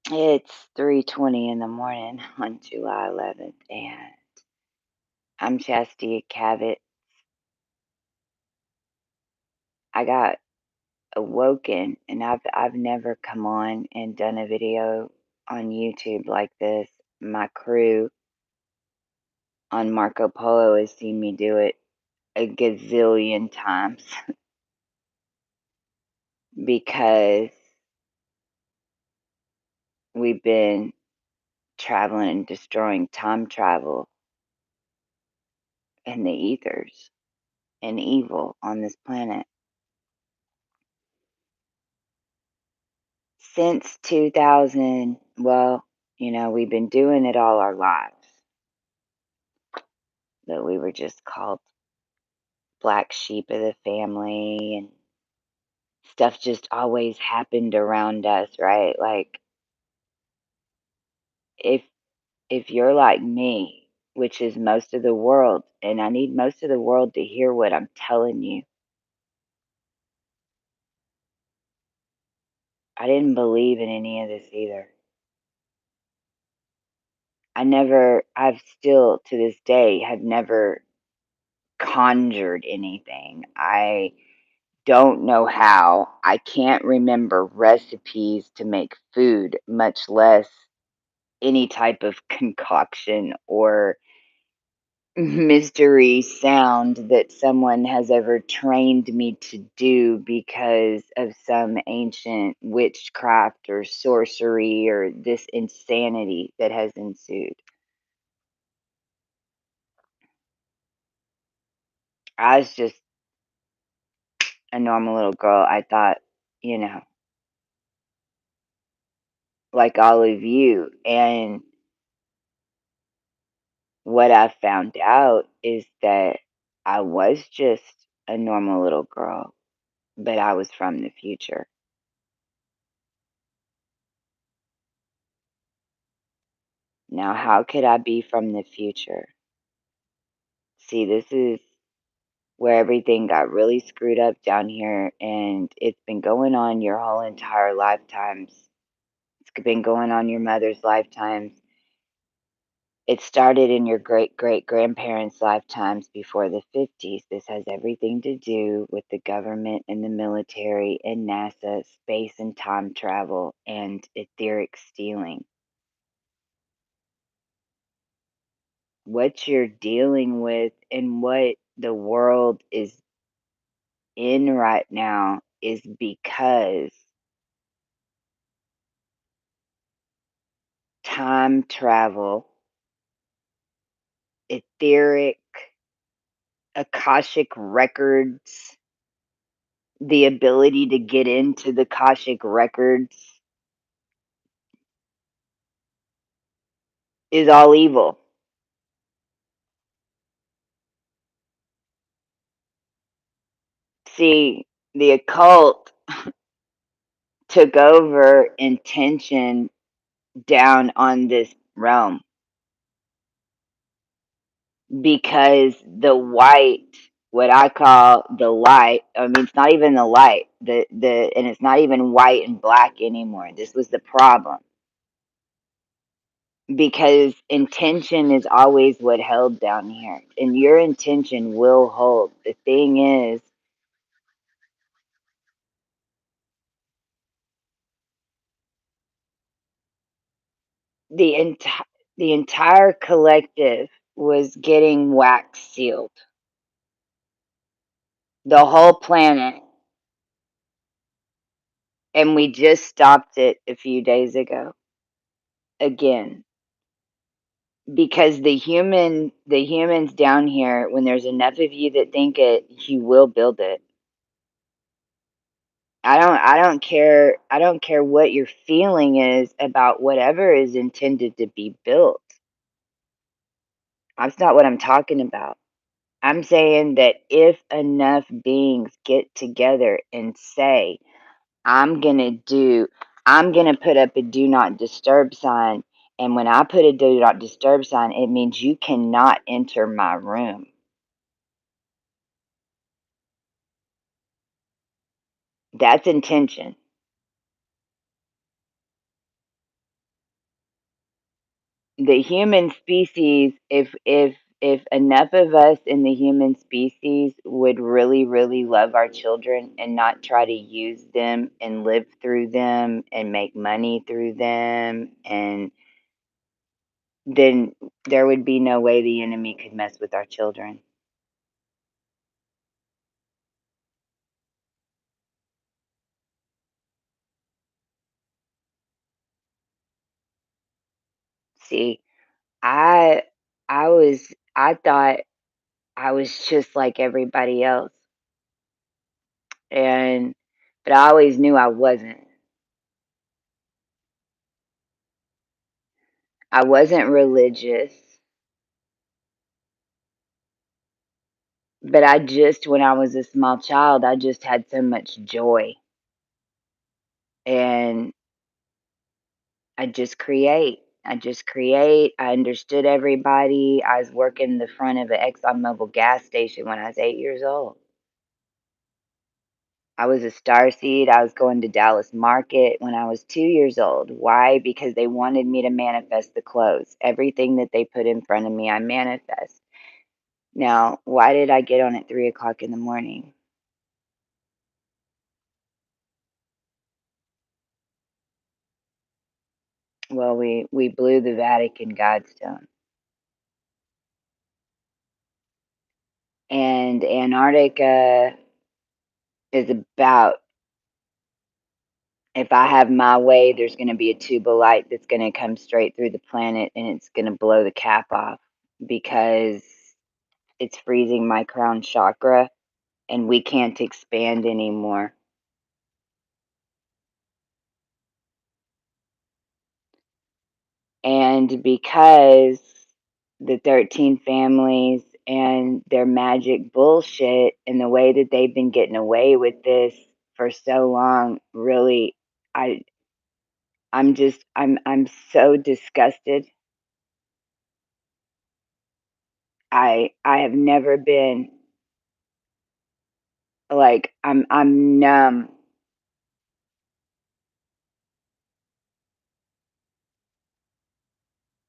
It's 3:20 in the morning on July 11th, and I'm Chastity Cavett. I got awoken, and I've never come on and done a video on YouTube like this. My crew on Marco Polo has seen me do it a gazillion times because we've been traveling and destroying time travel and the ethers and evil on this planet. Since 2000, well, we've been doing it all our lives, but we were just called black sheep of the family, and stuff just always happened around us, right? Like if if you're like me, which is most of the world, and I need most of the world to hear what I'm telling you. I didn't believe in any of this either. I've still to this day have never conjured anything. I don't know how. I can't remember recipes to make food, much less any type of concoction or mystery sound that someone has ever trained me to do because of some ancient witchcraft or sorcery or this insanity that has ensued. I was just a normal little girl. I thought, you know, like all of you. And what I found out is that I was just a normal little girl, but I was from the future. Now, how could I be from the future? See, this is where everything got really screwed up down here, and it's been going on your whole entire lifetimes. It's been going on your mother's lifetimes. It started in your great great grandparents' lifetimes before the 50s. This has everything to do with the government and the military and NASA, space and time travel, and etheric stealing. What you're dealing with and what the world is in right now is because time travel, etheric, Akashic records, the ability to get into the Akashic records is all evil. See, the occult took over intention down on this realm because the white, what I call the light, I mean, it's not even the light, and it's not even white and black anymore. This was the problem because intention is always what held down here, and your intention will hold. The thing is, the entire the entire collective was getting wax sealed, the whole planet, and we just stopped it a few days ago again because the humans down here, when there's enough of you that think it, you will build it. I don't care what your feeling is about whatever is intended to be built. That's not what I'm talking about. I'm saying that if enough beings get together and say, I'm gonna do I'm gonna put up a do not disturb sign, and when I put a do not disturb sign, it means you cannot enter my room. That's intention. the human species, if enough of us in the human species would really really love our children and not try to use them and live through them and make money through them, and then there would be no way the enemy could mess with our children. See, I I thought I was just like everybody else, and but I always knew I wasn't. I wasn't religious, but I just when I was a small child, I just had so much joy, and I just create. I just create. I understood everybody. I was working the front of an ExxonMobil gas station when I was 8 years old. I was a star seed. I was going to Dallas Market when I was 2 years old. Why? Because they wanted me to manifest the clothes. Everything that they put in front of me, I manifest. Now, why did I get on at 3 o'clock in the morning? Well, we blew the Vatican Godstone. And Antarctica is about, if I have my way, there's going to be a tube of light that's going to come straight through the planet and it's going to blow the cap off because it's freezing my crown chakra and we can't expand anymore. And because the 13 families and their magic bullshit and the way that they've been getting away with this for so long, really, I I'm so disgusted. I have never been like I'm numb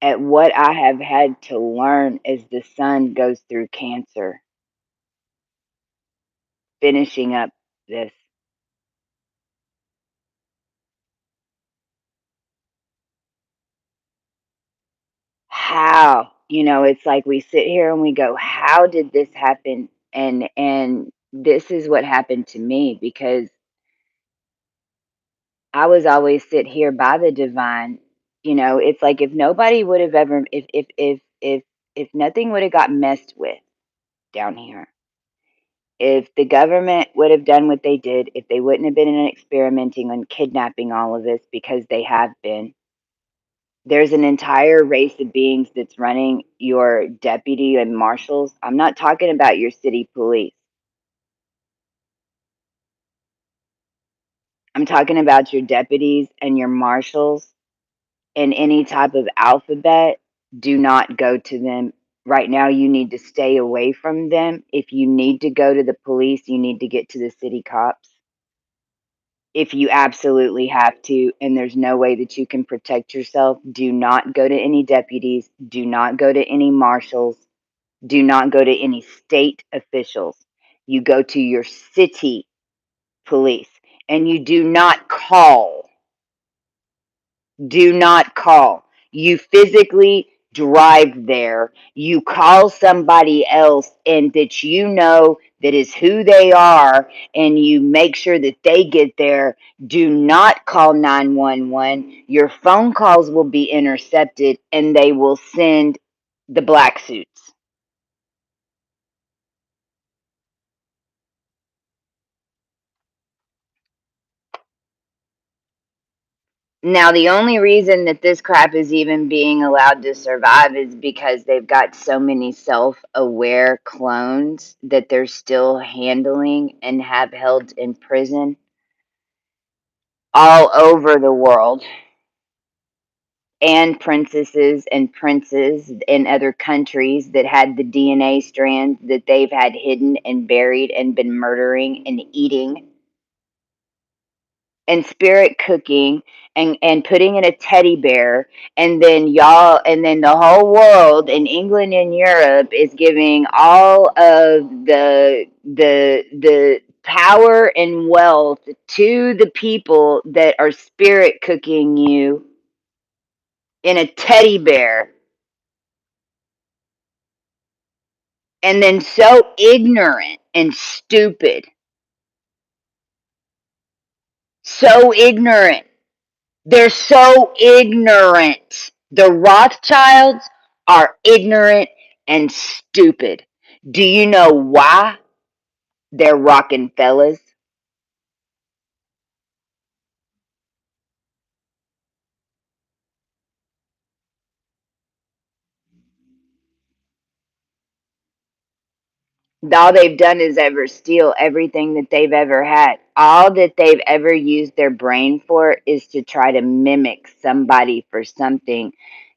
at what I have had to learn as the sun goes through cancer, finishing up this. How? You know, it's like we sit here and we go, how did this happen? And this is what happened to me because I was always sit here by the divine. You know, it's like if nobody would have ever if nothing would have got messed with down here, if the government would have done what they did, if they wouldn't have been experimenting on kidnapping all of us because they have been, there's an entire race of beings that's running your deputy and marshals. I'm not talking about your city police. I'm talking about your deputies and your marshals in any type of alphabet. Do not go to them. Right now, you need to stay away from them. If you need to go to the police, you need to get to the city cops. If you absolutely have to, and there's no way that you can protect yourself, do not go to any deputies. Do not go to any marshals. Do not go to any state officials. You go to your city police and you do not call. Do not call. You physically drive there. You call somebody else and that you know that is who they are and you make sure that they get there. Do not call 911. Your phone calls will be intercepted and they will send the black suits. Now, the only reason that this crap is even being allowed to survive is because they've got so many self aware clones that they're still handling and have held in prison all over the world, and princesses and princes in other countries that had the DNA strands that they've had hidden and buried and been murdering and eating. and spirit cooking and putting in a teddy bear, and then y'all, and then the whole world in England and Europe is giving all of the power and wealth to the people that are spirit cooking you in a teddy bear, and then so ignorant and stupid, so ignorant. They're so ignorant. The Rothschilds are ignorant and stupid. Do you know why they're Rockefellers? All they've done is ever steal everything that they've ever had. All that they've ever used their brain for is to try to mimic somebody for something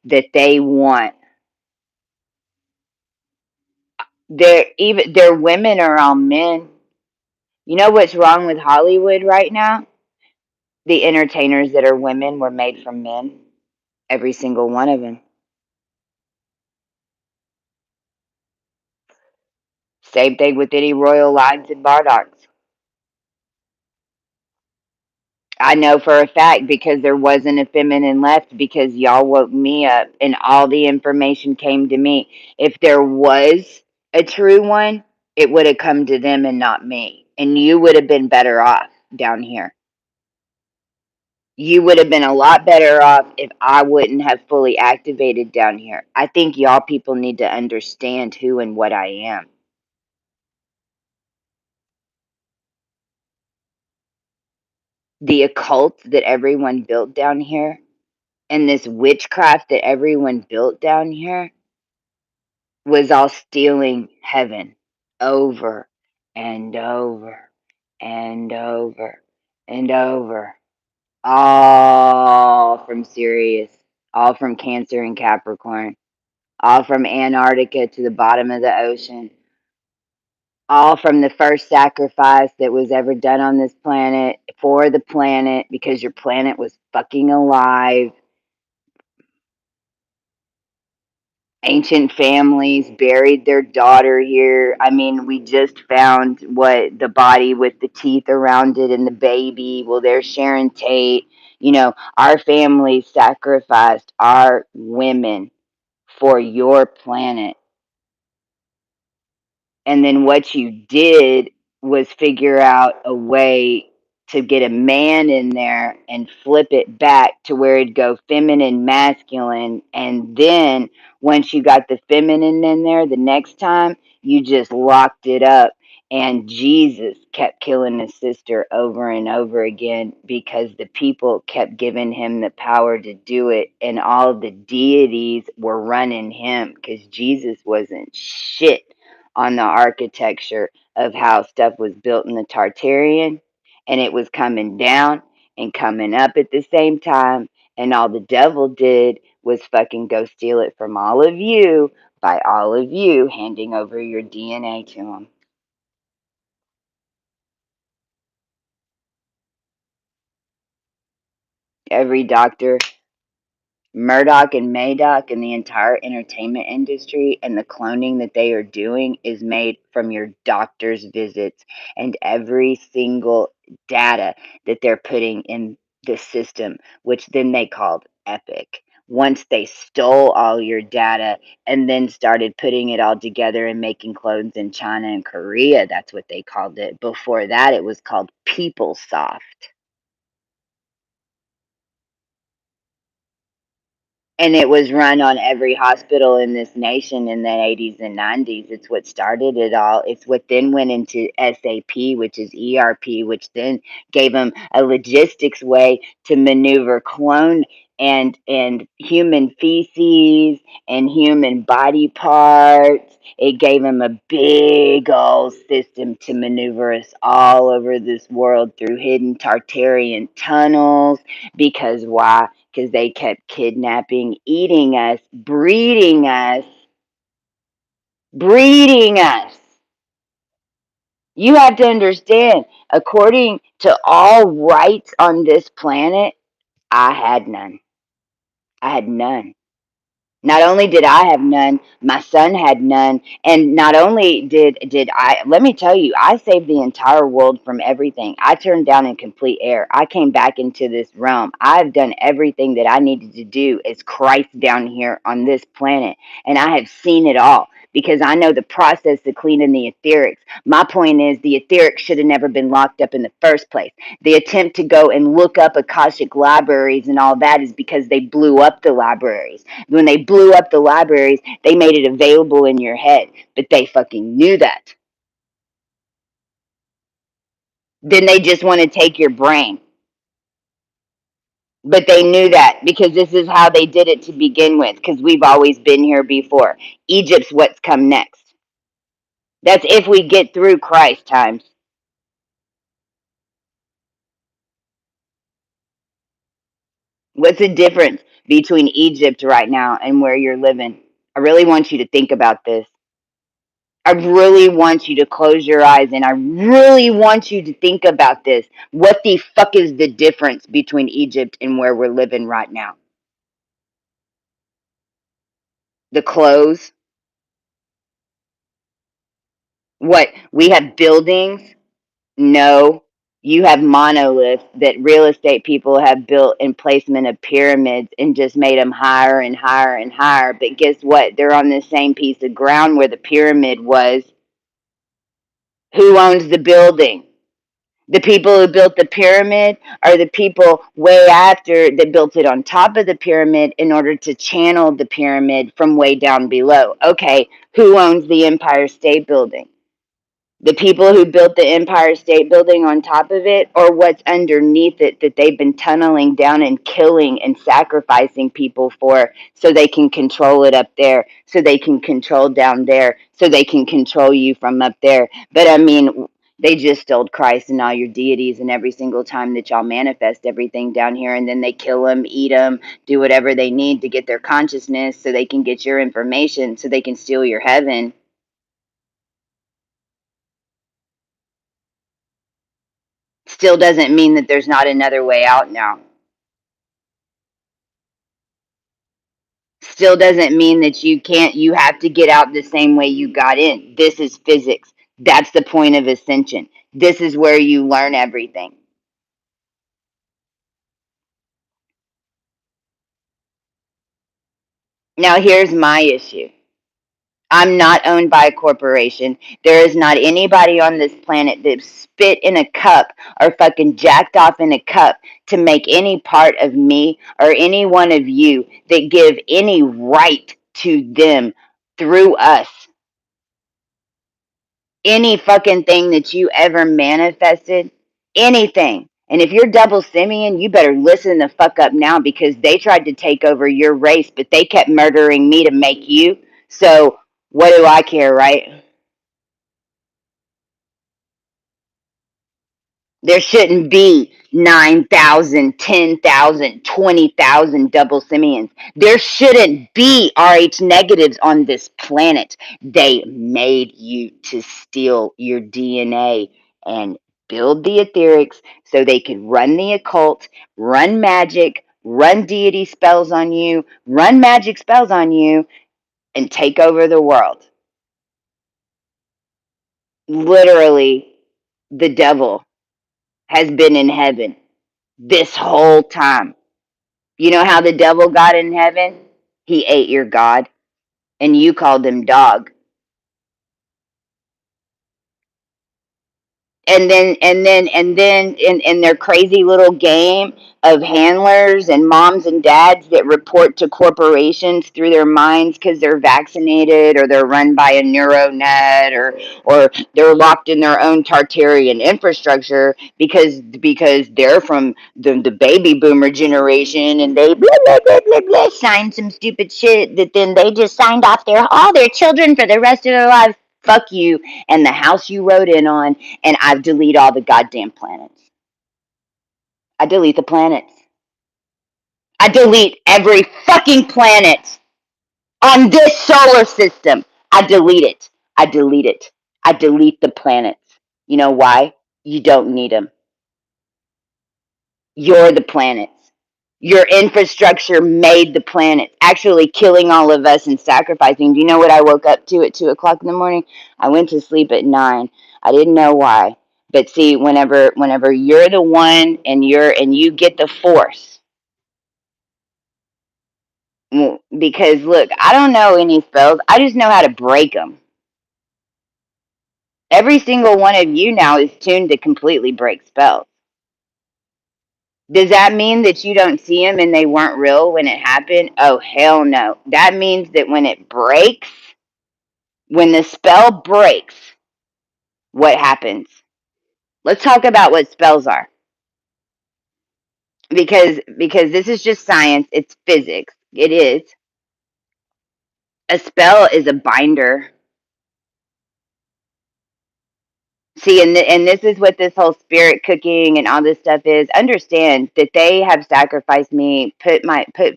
that they want. Their women are all men. You know what's wrong with Hollywood right now? The entertainers that are women were made from men. Every single one of them. Same thing with any Royal Lines and Bardocks. I know for a fact because there wasn't a feminine left because y'all woke me up and all the information came to me. If there was a true one, it would have come to them and not me. And you would have been better off down here. You would have been a lot better off if I wouldn't have fully activated down here. I think y'all people need to understand who and what I am. The occult that everyone built down here and this witchcraft that everyone built down here was all stealing heaven over and over and over and over. All from Sirius, all from Cancer and Capricorn, all from Antarctica to the bottom of the ocean, all from the first sacrifice that was ever done on this planet for the planet because your planet was fucking alive. Ancient families buried their daughter here. I mean, we just found what the body with the teeth around it and the baby. Well, there's Sharon Tate. You know, our family sacrificed our women for your planet. And then what you did was figure out a way to get a man in there and flip it back to where it'd go feminine, masculine. And then once you got the feminine in there, the next time you just locked it up. And Jesus kept killing his sister over and over again because the people kept giving him the power to do it. And all the deities were running him because Jesus wasn't shit on the architecture of how stuff was built in the Tartarian, and it was coming down and coming up at the same time, and all the devil did was fucking go steal it from all of you by all of you handing over your DNA to him. Every doctor, Murdoch and Madoc and the entire entertainment industry and the cloning that they are doing is made from your doctor's visits and every single data that they're putting in the system, which then they called Epic. Once they stole all your data and then started putting it all together and making clones in China and Korea, that's what they called it. Before that, it was called PeopleSoft. And it was run on every hospital in this nation in the 80s and 90s. It's what started it all. It's what then went into SAP, which is ERP, which then gave them a logistics way to maneuver clone and human feces and human body parts. It gave them a big old system to maneuver us all over this world through hidden Tartarian tunnels. Because why? Because they kept kidnapping, eating us, breeding us, breeding us. You have to understand, according to all rights on this planet, I had none. I had none. Not only did I have none, my son had none, and not only did I, let me tell you, I saved the entire world from everything. I turned down in complete air. I came back into this realm. I've done everything that I needed to do as Christ down here on this planet, and I have seen it all because I know the process of cleaning the etherics. My point is, the etherics should have never been locked up in the first place. The attempt to go and look up Akashic libraries and all that is because they blew up the libraries. When they blew up the libraries, they made it available in your head, but they fucking knew that. Then they just want to take your brain. But they knew that because this is how they did it to begin with, because we've always been here before. Egypt's what's come next. That's if we get through Christ times. What's the difference between Egypt right now and where you're living? I really want you to think about this. I really want you to close your eyes and I really want you to think about this. What the fuck is the difference between Egypt and where we're living right now? The clothes? What? We have buildings? No. You have monoliths that real estate people have built in placement of pyramids and just made them higher and higher and higher. But guess what? They're on the same piece of ground where the pyramid was. Who owns the building? The people who built the pyramid are the people way after that built it on top of the pyramid in order to channel the pyramid from way down below. Okay, who owns the Empire State Building? The people who built the Empire State Building on top of it, or what's underneath it that they've been tunneling down and killing and sacrificing people for so they can control it up there, so they can control down there, so they can control you from up there. But I mean, they just stole Christ and all your deities, and every single time that y'all manifest everything down here, and then they kill them, eat them, do whatever they need to get their consciousness so they can get your information, so they can steal your heaven. Still doesn't mean that there's not another way out now. Still doesn't mean that you have to get out the same way you got in. This is physics. That's the point of ascension. This is where you learn everything. Now, here's my issue. I'm not owned by a corporation. There is not anybody on this planet that spit in a cup or fucking jacked off in a cup to make any part of me or any one of you that give any right to them through us. Any fucking thing that you ever manifested, anything. And if you're double simian, you better listen the fuck up now because they tried to take over your race, but they kept murdering me to make you. So what do I care, right? There shouldn't be 9,000, 10,000, 20,000 double simians. There shouldn't be RH negatives on this planet. They made you to steal your DNA and build the etherics so they could run the occult, run magic, run deity spells on you, run magic spells on you, and take over the world. Literally, the devil has been in heaven this whole time. You know how the devil got in heaven? He ate your God, and you called him dog. And then in their crazy little game of handlers and moms and dads that report to corporations through their minds because they're vaccinated or they're run by a neuronet or they're locked in their own Tartarian infrastructure because they're from the baby boomer generation and they blah blah blah blah blah signed some stupid shit that then they just signed off all their children for the rest of their lives. Fuck you and the house you rode in on, and I delete all the goddamn planets. I delete the planets. I delete every fucking planet on this solar system. I delete it. I delete it. I delete the planets. You know why? You don't need them. You're the planets. Your infrastructure made the planets, actually killing all of us and sacrificing. Do you know what I woke up to at 2 o'clock in the morning? I went to sleep at 9. I didn't know why. But see, whenever you're the one and you get the force, because look, I don't know any spells. I just know how to break them. Every single one of you now is tuned to completely break spells. Does that mean that you don't see them and they weren't real when it happened? Oh, hell no. That means that when it breaks, when the spell breaks, what happens? Let's talk about what spells are. Because this is just science, it's physics. It is. A spell is a binder. See, and this is what this whole spirit cooking and all this stuff is. Understand that they have sacrificed me, put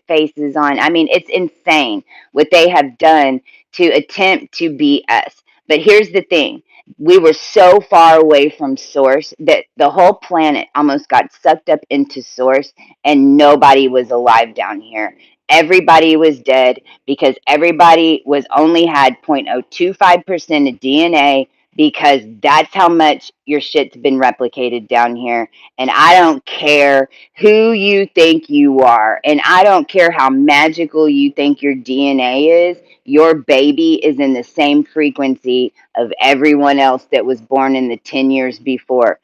faces on. I mean, it's insane what they have done to attempt to be us. But here's the thing. We were so far away from source that the whole planet almost got sucked up into source and nobody was alive down here. Everybody was dead because everybody was only had 0.025% of DNA, because that's how much your shit's been replicated down here. And I don't care who you think you are, and I don't care how magical you think your DNA is. Your baby is in the same frequency of everyone else that was born in the 10 years before.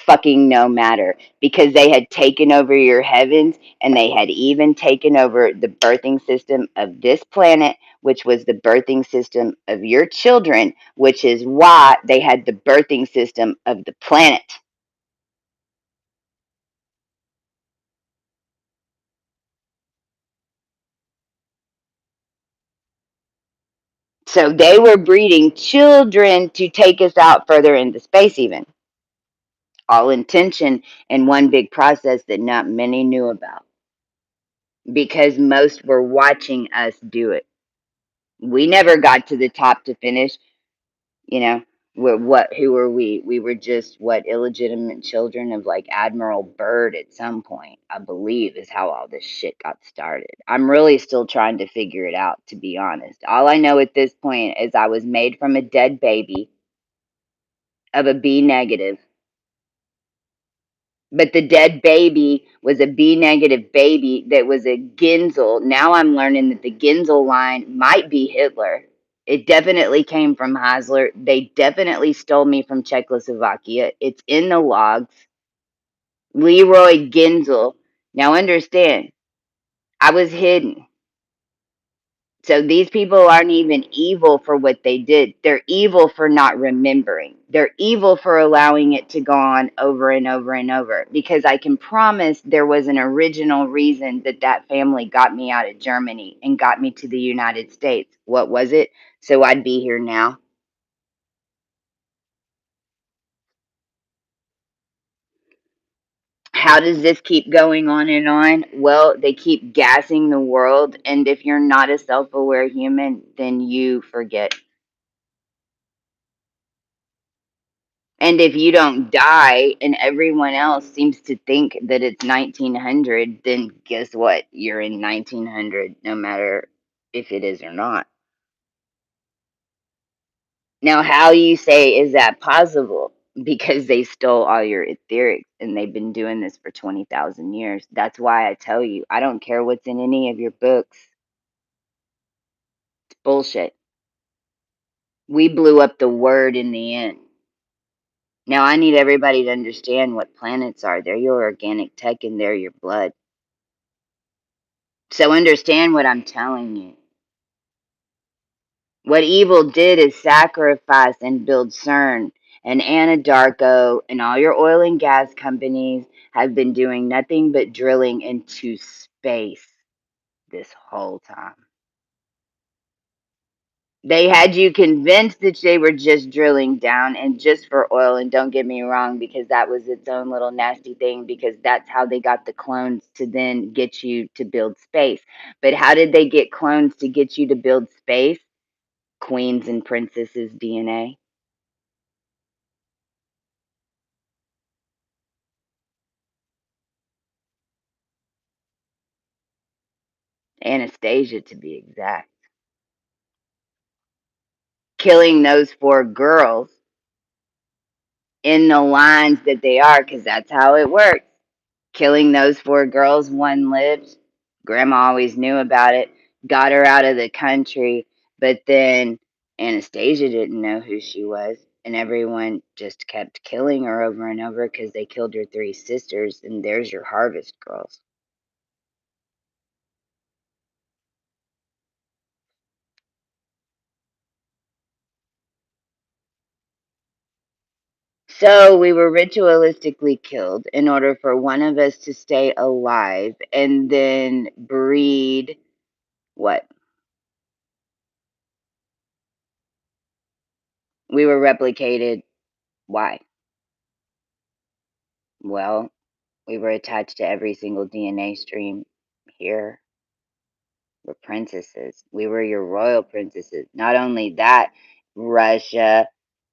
Fucking no matter, because they had taken over your heavens and they had even taken over the birthing system of this planet, which was the birthing system of your children, which is why they had the birthing system of the planet. So they were breeding children to take us out further into space, even. All intention in one big process that not many knew about, because most were watching us do it. We never got to the top to finish. You know, who were we? We were just what, illegitimate children of like Admiral Byrd at some point, I believe, is how all this shit got started. I'm really still trying to figure it out, to be honest. All I know at this point is I was made from a dead baby of a B negative, but the dead baby was a B negative baby that was a Ginsel. Now I'm learning that the Ginsel line might be Hitler. It definitely came from Hasler. They definitely stole me from Czechoslovakia. It's in the logs. Leroy Ginsel. Now understand, I was hidden. So these people aren't even evil for what they did. They're evil for not remembering. They're evil for allowing it to go on over and over and over. Because I can promise there was an original reason that that family got me out of Germany and got me to the United States. What was it? So I'd be here now. How does this keep going on and on? Well, they keep gassing the world. And if you're not a self aware human, then you forget. And if you don't die and everyone else seems to think that it's 1900, then guess what? You're in 1900, no matter if it is or not. Now, how you say, is that possible? Because they stole all your etherics and they've been doing this for 20,000 years. That's why I tell you, I don't care what's in any of your books. It's bullshit. We blew up the word in the end. Now, I need everybody to understand what planets are. They're your organic tech and they're your blood. So understand what I'm telling you. What evil did is sacrifice and build CERN and Anadarko, and all your oil and gas companies have been doing nothing but drilling into space this whole time. They had you convinced that they were just drilling down and just for oil, and don't get me wrong, because that was its own little nasty thing, because that's how they got the clones to then get you to build space. But how did they get clones to get you to build space? Queens and princesses DNA. Anastasia to be exact. Killing those four girls in the lines that they are, because that's how it works. Killing those four girls, one lived. Grandma always knew about it, got her out of the country, but then Anastasia didn't know who she was, and everyone just kept killing her over and over because they killed her three sisters, and there's your harvest girls. So we were ritualistically killed in order for one of us to stay alive and then breed what? We were replicated. Why? Well, we were attached to every single DNA stream here. We're princesses. We were your royal princesses. Not only that, Russia,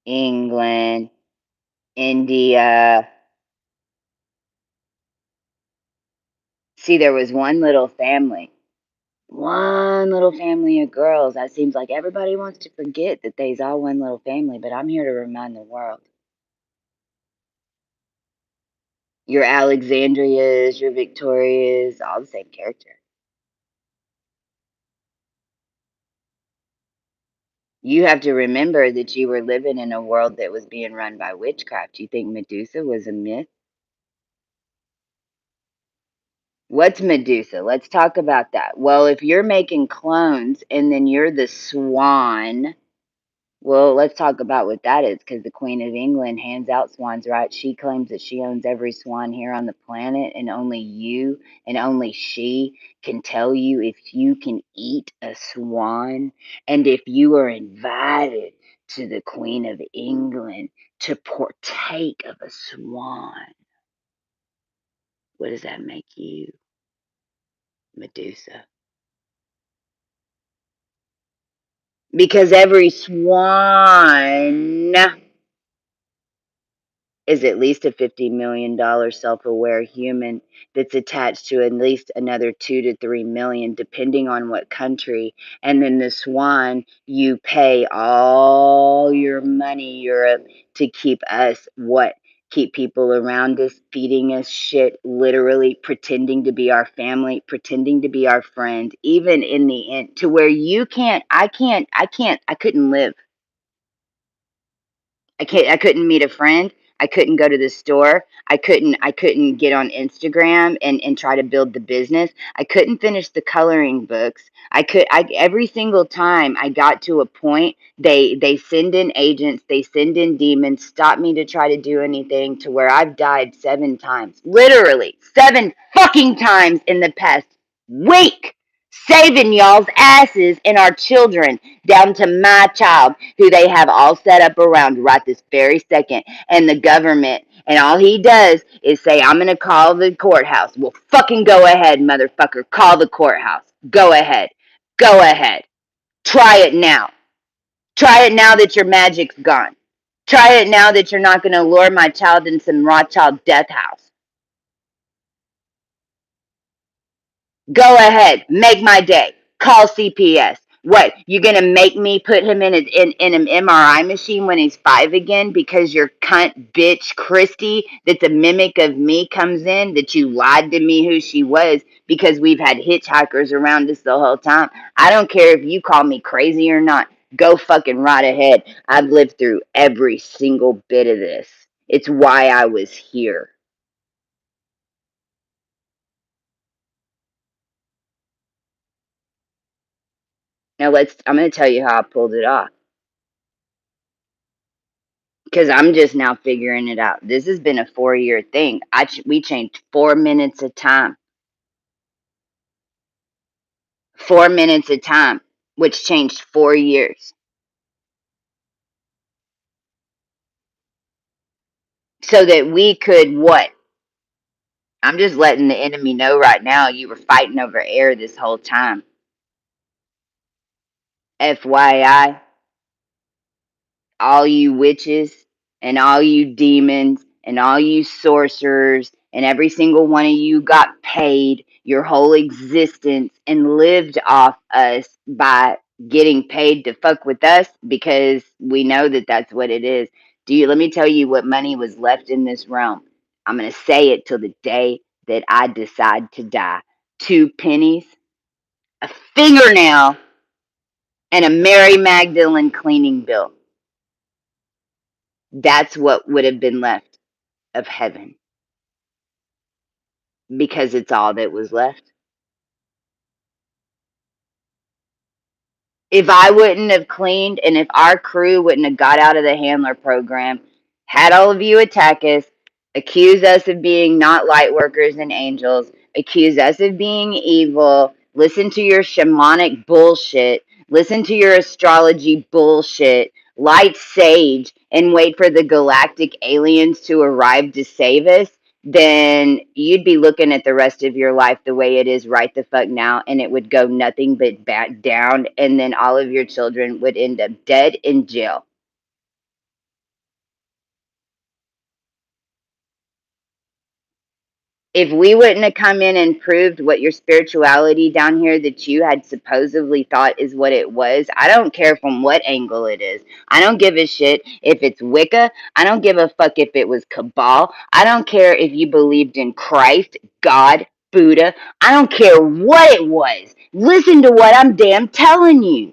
England, India. See, there was one little family of girls. That seems like everybody wants to forget that they's all one little family, but I'm here to remind the world. Your Alexandrias, your Victorias, all the same character. You have to remember that you were living in a world that was being run by witchcraft. You think Medusa was a myth? What's Medusa? Let's talk about that. Well, if you're making clones and then you're the swan, well, let's talk about what that is because the Queen of England hands out swans, right? She claims that she owns every swan here on the planet, and only you and only she can tell you if you can eat a swan. And if you are invited to the Queen of England to partake of a swan, what does that make you? Medusa. Because every swan is at least a $50 million self-aware human that's attached to at least another 2 to 3 million, depending on what country. And then the swan, you pay all your money, Europe, to keep us what? Keep people around us, feeding us shit, literally pretending to be our family, pretending to be our friend, even in the end, to where you can't, I couldn't live. I couldn't meet a friend. I couldn't go to the store. I couldn't get on Instagram and try to build the business. I couldn't finish the coloring books. I every single time I got to a point, they send in agents, they send in demons, stop me to try to do anything to where I've died 7 times. Literally 7 fucking times in the past week. Saving y'all's asses and our children down to my child who they have all set up around right this very second, and the government, and all he does is say, I'm gonna call the courthouse. Well, fucking go ahead, motherfucker. Call the courthouse. Go ahead. Go ahead. Try it now. Try it now that your magic's gone. Try it now that you're not gonna lure my child in some Rothschild death house. Go ahead, make my day. Call CPS. What, you gonna make me put him in an MRI machine when he's 5 again because your cunt bitch Christy, that's a mimic of me, comes in, that you lied to me who she was because we've had hitchhikers around us the whole time? I don't care if you call me crazy or not. Go fucking right ahead. I've lived through every single bit of this. It's why I was here. Now I'm gonna tell you how I pulled it off. Because I'm just now figuring it out. This has been a 4-year thing. We changed 4 minutes a time, 4 minutes a time, which changed 4 years, so that we could what? I'm just letting the enemy know right now you were fighting over air this whole time. FYI, all you witches and all you demons and all you sorcerers and every single one of you got paid. your whole existence and lived off us by getting paid to fuck with us because we know that that's what it is. Let me tell you what money was left in this realm. I'm going to say it till the day that I decide to die. 2 pennies, a fingernail, and a Mary Magdalene cleaning bill. That's what would have been left of heaven because it's all that was left. If I wouldn't have cleaned and if our crew wouldn't have got out of the handler program, had all of you attack us, accuse us of being not light workers and angels, accuse us of being evil, listen to your shamanic bullshit, listen to your astrology bullshit, light sage, and wait for the galactic aliens to arrive to save us, then you'd be looking at the rest of your life the way it is right the fuck now, and it would go nothing but back down, and then all of your children would end up dead in jail. If we wouldn't have come in and proved what your spirituality down here that you had supposedly thought is what it was, I don't care from what angle it is. I don't give a shit if it's Wicca. I don't give a fuck if it was Cabal. I don't care if you believed in Christ, God, Buddha. I don't care what it was. Listen to what I'm damn telling you.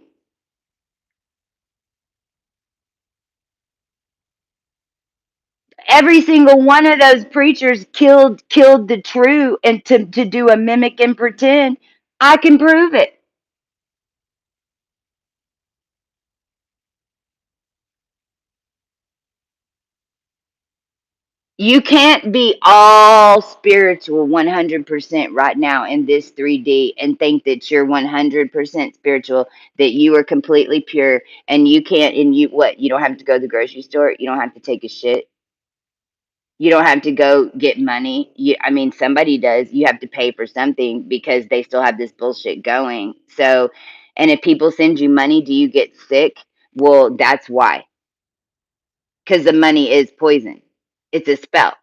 Every single one of those preachers killed the true and to do a mimic and pretend. I can prove it. You can't be all spiritual 100% right now in this 3D and think that you're 100% spiritual, that you are completely pure, and you can't, and you don't have to go to the grocery store, you don't have to take a shit, you don't have to go get money. I mean, somebody does. You have to pay for something because they still have this bullshit going. So, and if people send you money, do you get sick? Well, that's why, because the money is poison. It's a spell.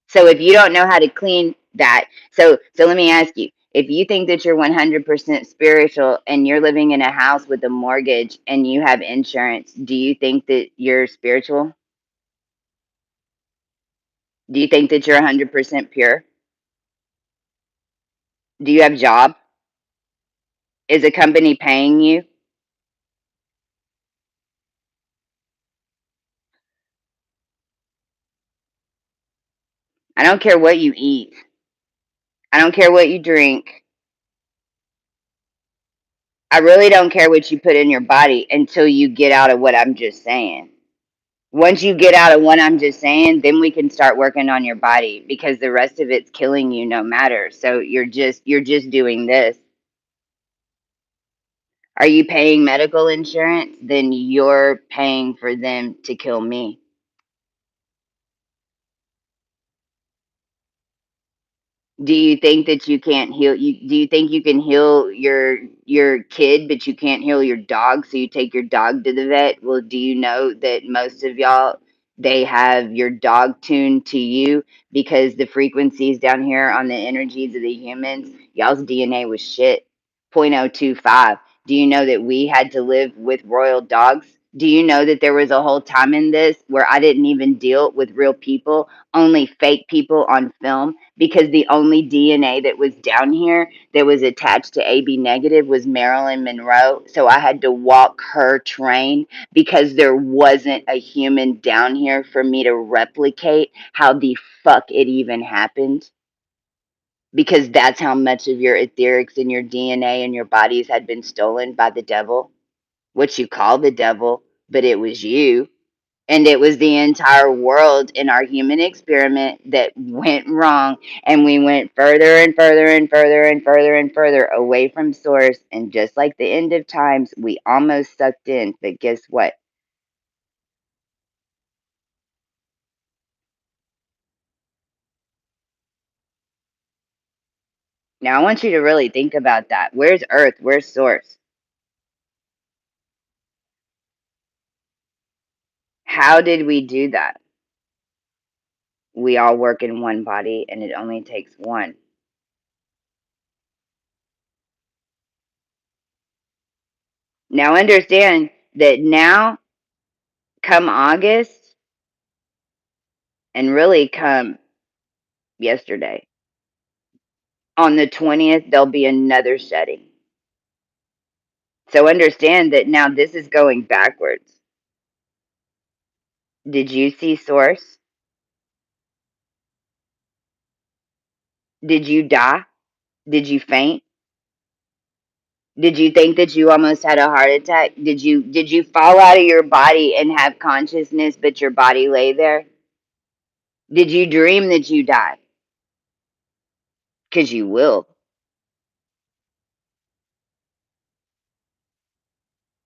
So if you don't know how to clean that, so let me ask you, if you think that you're 100% spiritual and you're living in a house with a mortgage and you have insurance, do you think that you're spiritual? Do you think that you're 100% pure? Do you have a job? Is a company paying you? I don't care what you eat. I don't care what you drink. I really don't care what you put in your body until you get out of what I'm just saying. Once you get out of what I'm just saying, then we can start working on your body because the rest of it's killing you no matter. So you're just doing this. Are you paying medical insurance? Then you're paying for them to kill me. Do you think that you can't heal you do you think you can heal your kid but you can't heal your dog, so you take your dog to the vet? Well, do you know that most of y'all, they have your dog tuned to you because the frequencies down here on the energies of the humans, y'all's DNA was shit. 0.025. Do you know that we had to live with royal dogs? Do you know that there was a whole time in this where I didn't even deal with real people, only fake people on film? Because the only DNA that was down here that was attached to AB negative was Marilyn Monroe. So I had to walk her train because there wasn't a human down here for me to replicate how the fuck it even happened. Because that's how much of your etherics and your DNA and your bodies had been stolen by the devil. What you call the devil, but it was you. And it was the entire world in our human experiment that went wrong, and we went further and further and further and further and further away from source, and just like the end of times, we almost sucked in. But guess what? Now I want you to really think about that. Where's earth? Where's source? How did we do that? We all work in one body and it only takes one. Now understand that now, come August, and really come yesterday, on the 20th, there'll be another shedding. So understand that now this is going backwards. Did you see Source? Did you die? Did you faint? Did you think that you almost had a heart attack? Did you fall out of your body and have consciousness but your body lay there? Did you dream that you died? Cuz you will.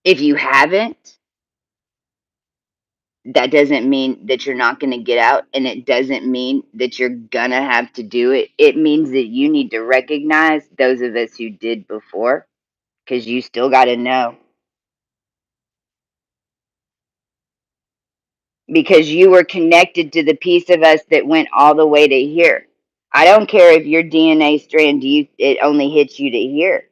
If you haven't, that doesn't mean that you're not going to get out, and it doesn't mean that you're going to have to do it. It means that you need to recognize those of us who did before, cuz you still got to know, because you were connected to the piece of us that went all the way to here. I don't care if your DNA strand it only hits you to here.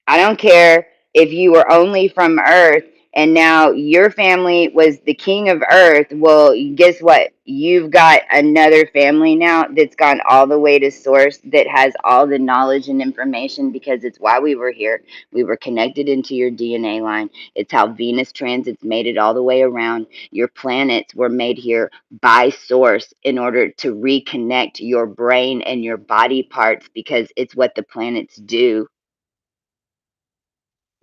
I don't care if you were only from Earth and now your family was the king of Earth. Well, guess what? You've got another family now that's gone all the way to Source, that has all the knowledge and information, because it's why we were here. We were connected into your DNA line. It's how Venus transits made it all the way around. Your planets were made here by Source in order to reconnect your brain and your body parts, because it's what the planets do.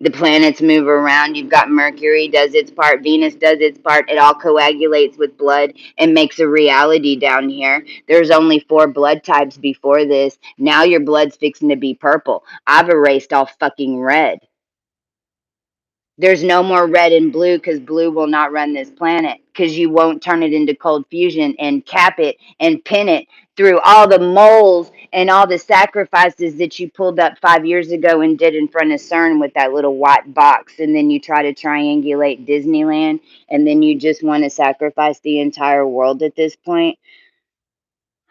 The planets move around. You've got Mercury does its part, Venus does its part. It all coagulates with blood and makes a reality down here. There's only 4 blood types before this. Now your blood's fixing to be purple. I've erased all fucking red. There's no more red and blue, because blue will not run this planet, because you won't turn it into cold fusion and cap it and pin it through all the moles and all the sacrifices that you pulled up 5 years ago and did in front of CERN with that little white box. And then you try to triangulate Disneyland, and then you just want to sacrifice the entire world at this point.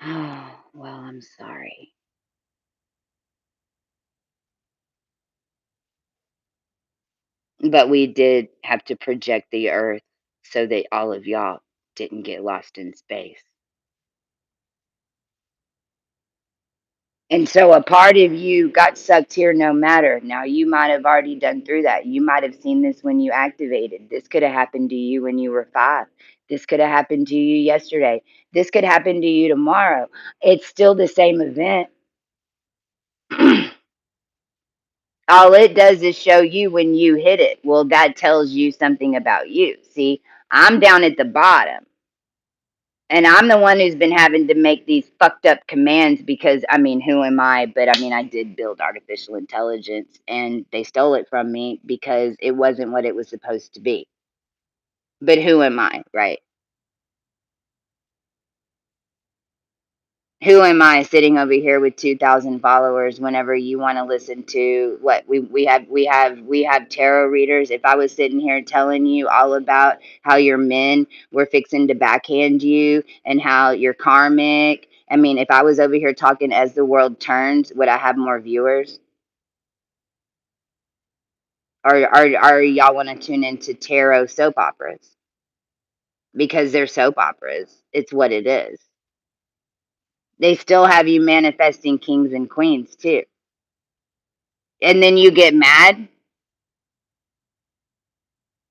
Oh, well, I'm sorry. But we did have to project the Earth so that all of y'all didn't get lost in space. And so a part of you got sucked here no matter. Now, you might have already done through that. You might have seen this when you activated. This could have happened to you when you were 5. This could have happened to you yesterday. This could happen to you tomorrow. It's still the same event. All it does is show you when you hit it. Well, that tells you something about you. See, I'm down at the bottom. And I'm the one who's been having to make these fucked up commands, because, I mean, who am I? But I mean, I did build artificial intelligence, and they stole it from me because it wasn't what it was supposed to be. But who am I, right? Who am I sitting over here with 2,000 followers whenever you want to listen to what we have tarot readers? If I was sitting here telling you all about how your men were fixing to backhand you and how you're karmic, I mean, if I was over here talking as the world turns, would I have more viewers? Or y'all want to tune into tarot soap operas? Because they're soap operas. It's what it is. They still have you manifesting kings and queens too. And then you get mad.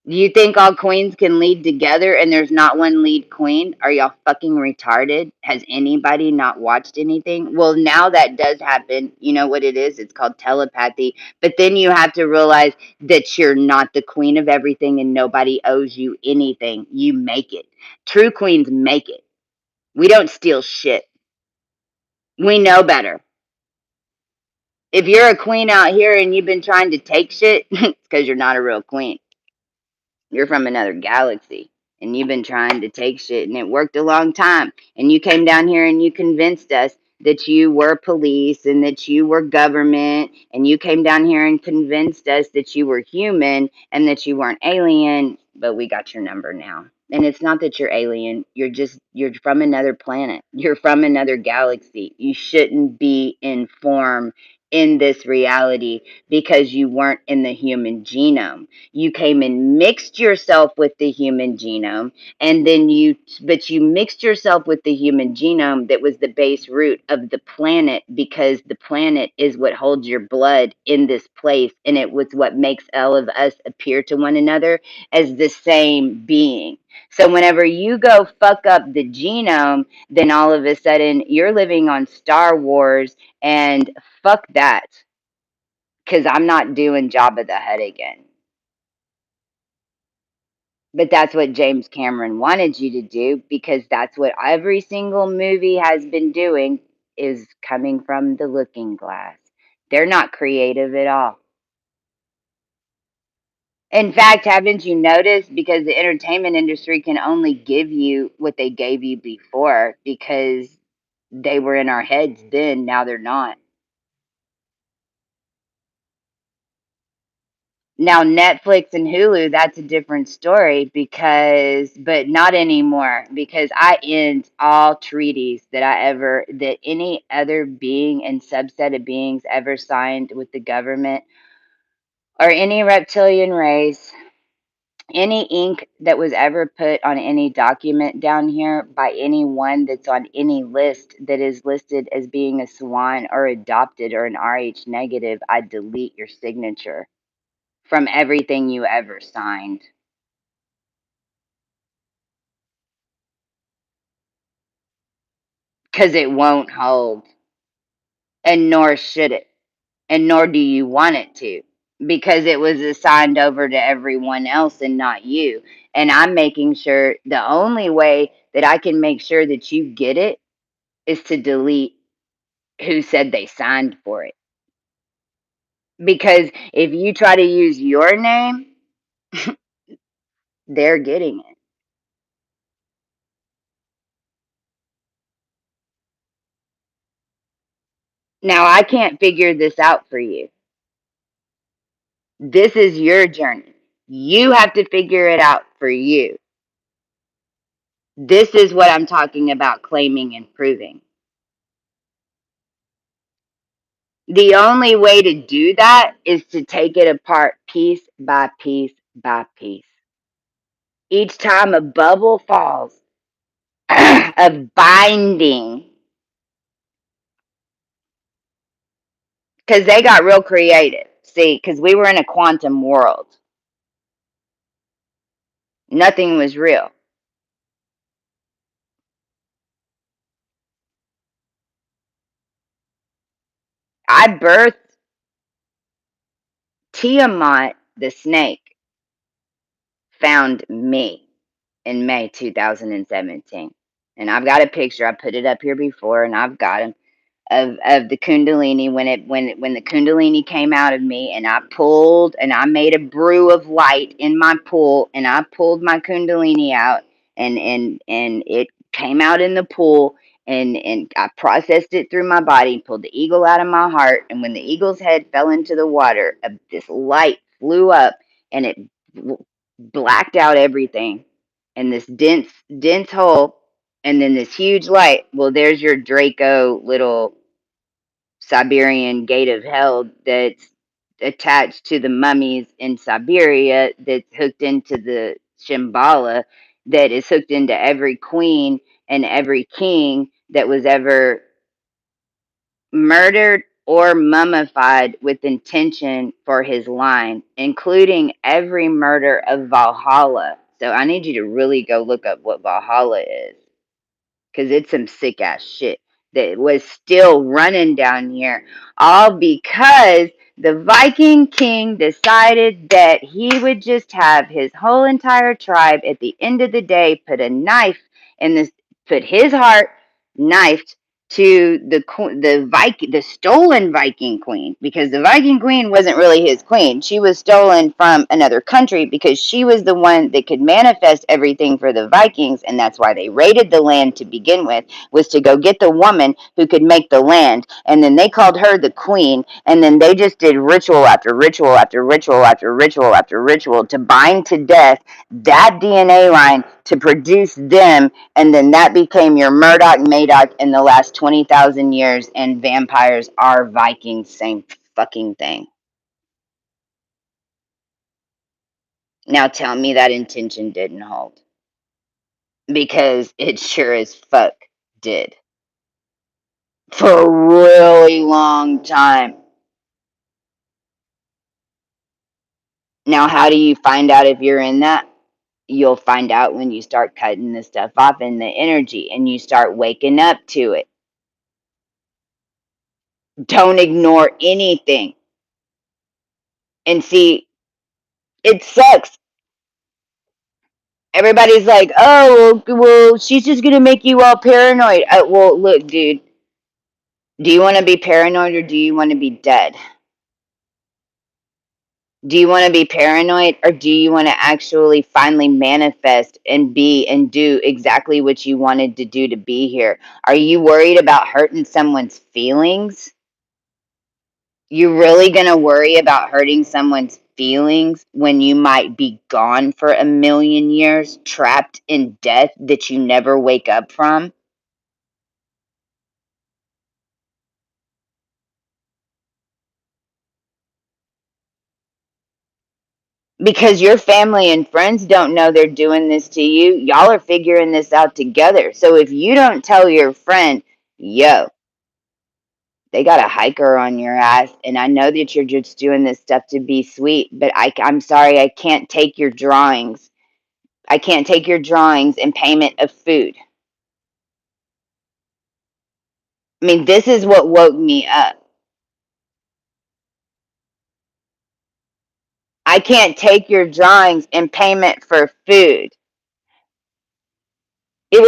You think all queens can lead together and there's not one lead queen? Are y'all fucking retarded? Has anybody not watched anything? Well, now that does happen. You know what it is? It's called telepathy. But then you have to realize that you're not the queen of everything and nobody owes you anything. You make it. True queens make it. We don't steal shit. We know better. If you're a queen out here and you've been trying to take shit, it's because you're not a real queen. You're from another galaxy, and you've been trying to take shit, and it worked a long time. And you came down here and you convinced us that you were police and that you were government, and you came down here and convinced us that you were human and that you weren't alien. But we got your number now. And it's not that you're alien. You're from another planet. You're from another galaxy. You shouldn't be in form in this reality because you weren't in the human genome. You came and mixed yourself with the human genome, and then you mixed yourself with the human genome that was the base root of the planet, because the planet is what holds your blood in this place, and it was what makes all of us appear to one another as the same being. So whenever you go fuck up the genome, then all of a sudden you're living on Star Wars, and fuck that, because I'm not doing Jabba the Hutt again. But that's what James Cameron wanted you to do, because that's what every single movie has been doing, is coming from the looking glass. They're not creative at all. In fact, haven't you noticed? Because the entertainment industry can only give you what they gave you before, because they were in our heads then, now they're not. Now Netflix and Hulu, that's a different story, but not anymore, because I end all treaties that any other being and subset of beings ever signed with the government or any reptilian race. Any ink that was ever put on any document down here by anyone that's on any list that is listed as being a swan or adopted or an RH negative, I delete your signature from everything you ever signed. Because it won't hold, and nor should it, and nor do you want it to, because it was assigned over to everyone else and not you. And I'm making sure, the only way that I can make sure that you get it is to delete who said they signed for it. Because if you try to use your name, they're getting it. Now, I can't figure this out for you. This is your journey. You have to figure it out for you. This is what I'm talking about, claiming and proving. The only way to do that is to take it apart piece by piece by piece. Each time a bubble falls of binding, because they got real creative. See, because we were in a quantum world, nothing was real. I birthed Tiamat the snake, found me in May 2017. And I've got a picture. I put it up here before, and I've got him of the kundalini when the kundalini came out of me, and I pulled, and I made a brew of light in my pool, and I pulled my kundalini out, and it came out in the pool, and I processed it through my body, pulled the eagle out of my heart, and when the eagle's head fell into the water, this light flew up, and it blacked out everything, and this dense hole, and then this huge light. Well, there's your Draco little Siberian gate of hell that's attached to the mummies in Siberia, that's hooked into the Shambhala, that is hooked into every queen and every king that was ever murdered or mummified with intention for his line, including every murder of Valhalla. So I need you to really go look up what Valhalla is, because it's some sick ass shit that was still running down here, all because the Viking king decided that he would just have his whole entire tribe at the end of the day put a knife in this, put his heart knifed to the stolen Viking queen, because the Viking queen wasn't really his queen. She was stolen from another country because she was the one that could manifest everything for the Vikings, and that's why they raided the land to begin with, was to go get the woman who could make the land, and then they called her the queen, and then they just did ritual after ritual after ritual after ritual after ritual to bind to death that DNA line to produce them, and then that became your Murdoch, Madoc in the last 20,000 years, and vampires are Vikings, same fucking thing. Now tell me that intention didn't hold. Because it sure as fuck did. For a really long time. Now, how do you find out if you're in that? You'll find out when you start cutting the stuff off in the energy and you start waking up to it. Don't ignore anything. And see, it sucks. Everybody's like, oh, well, she's just going to make you all paranoid. Well, look, dude, do you want to be paranoid or do you want to be dead? Do you want to be paranoid or do you want to actually finally manifest and be and do exactly what you wanted to do to be here? Are you worried about hurting someone's feelings? You really going to worry about hurting someone's feelings when you might be gone for a million years, trapped in death that you never wake up from? Because your family and friends don't know they're doing this to you. Y'all are figuring this out together. So if you don't tell your friend, yo, they got a hiker on your ass, and I know that you're just doing this stuff to be sweet, but I'm sorry, I can't take your drawings. I can't take your drawings in payment of food. I mean, this is what woke me up. I can't take your drawings in payment for food. It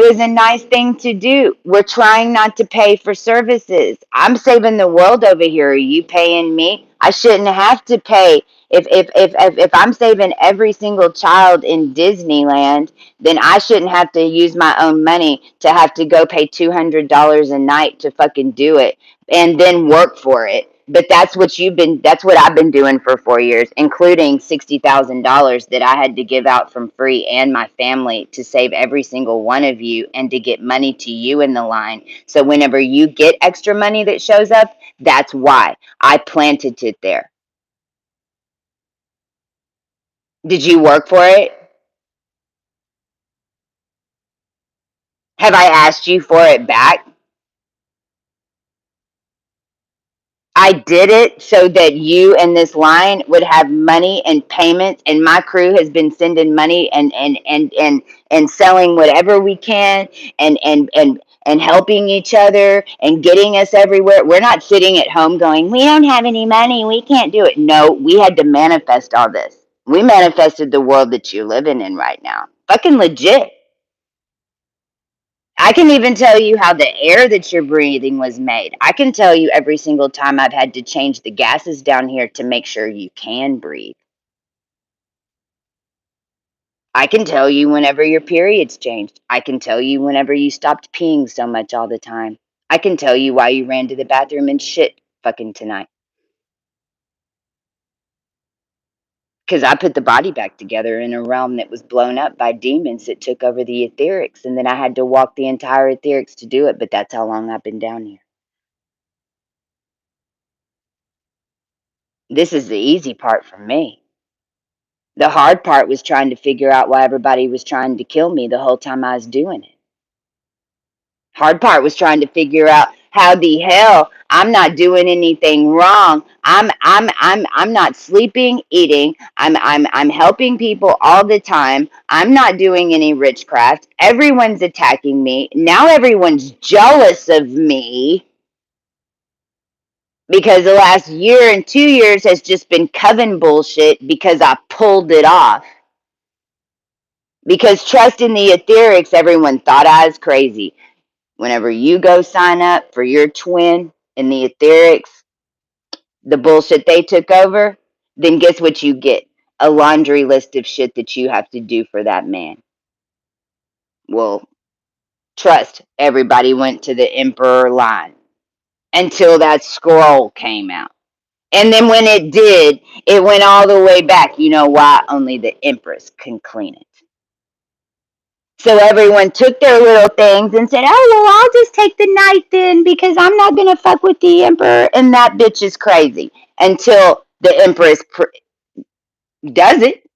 was a nice thing to do. We're trying not to pay for services. I'm saving the world over here. Are you paying me? I shouldn't have to pay. If I'm saving every single child in Disneyland, then I shouldn't have to use my own money to have to go pay $200 a night to fucking do it and then work for it. But that's what I've been doing for 4 years, including $60,000 that I had to give out from free and my family to save every single one of you and to get money to you in the line. So whenever you get extra money that shows up, that's why I planted it there. Did you work for it? Have I asked you for it back? I did it so that you and this line would have money and payments, and my crew has been sending money and selling whatever we can and helping each other and getting us everywhere. We're not sitting at home going, we don't have any money, we can't do it. No, we had to manifest all this. We manifested the world that you're living in right now. Fucking legit. I can even tell you how the air that you're breathing was made. I can tell you every single time I've had to change the gases down here to make sure you can breathe. I can tell you whenever your periods changed. I can tell you whenever you stopped peeing so much all the time. I can tell you why you ran to the bathroom and shit fucking tonight. Because I put the body back together in a realm that was blown up by demons that took over the etherics, and then I had to walk the entire etherics to do it, but that's how long I've been down here. This is the easy part for me. The hard part was trying to figure out why everybody was trying to kill me the whole time I was doing it. Hard part was trying to figure out how the hell I'm not doing anything wrong. I'm not sleeping, eating. I'm helping people all the time. I'm not doing any witchcraft. Everyone's attacking me. Now everyone's jealous of me because the last year and 2 years has just been coven bullshit because I pulled it off. Because trust in the etherics, everyone thought I was crazy. Whenever you go sign up for your twin in the etherics, the bullshit they took over, then guess what you get? A laundry list of shit that you have to do for that man. Well, trust, everybody went to the emperor line until that scroll came out. And then when it did, it went all the way back. You know why? Only the empress can clean it. So everyone took their little things and said, "Oh well, I'll just take the knight then because I'm not gonna fuck with the emperor." And that bitch is crazy until the empress does it.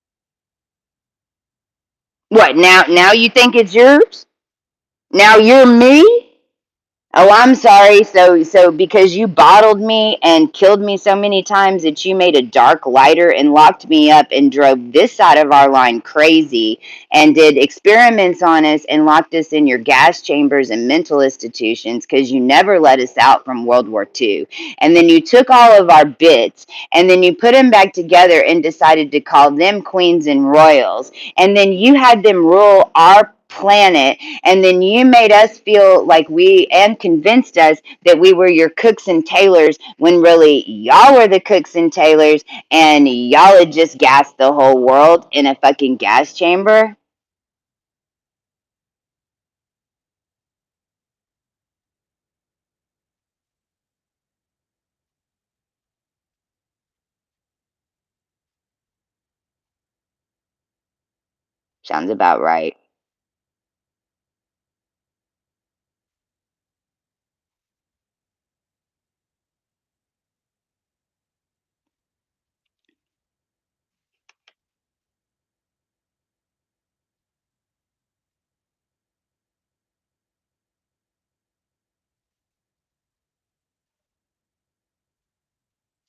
What now? Now you think it's yours? Now you're me? Oh, I'm sorry. So because you bottled me and killed me so many times that you made a dark lighter and locked me up and drove this side of our line crazy and did experiments on us and locked us in your gas chambers and mental institutions because you never let us out from World War II. And then you took all of our bits and then you put them back together and decided to call them queens and royals. And then you had them rule our planet, and then you made us feel like we and convinced us that we were your cooks and tailors when really y'all were the cooks and tailors, and y'all had just gassed the whole world in a fucking gas chamber. Sounds about right.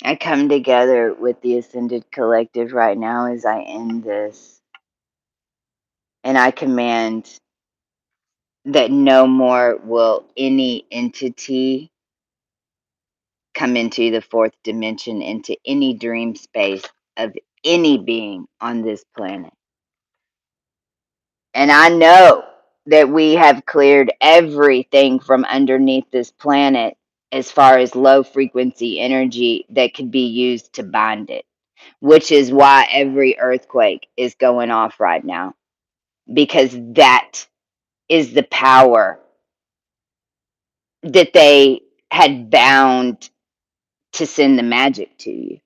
I come together with the Ascended Collective right now as I end this, and I command that no more will any entity come into the fourth dimension, into any dream space of any being on this planet. And I know that we have cleared everything from underneath this planet as far as low frequency energy that could be used to bind it, which is why every earthquake is going off right now, because that is the power that they had bound to send the magic to you.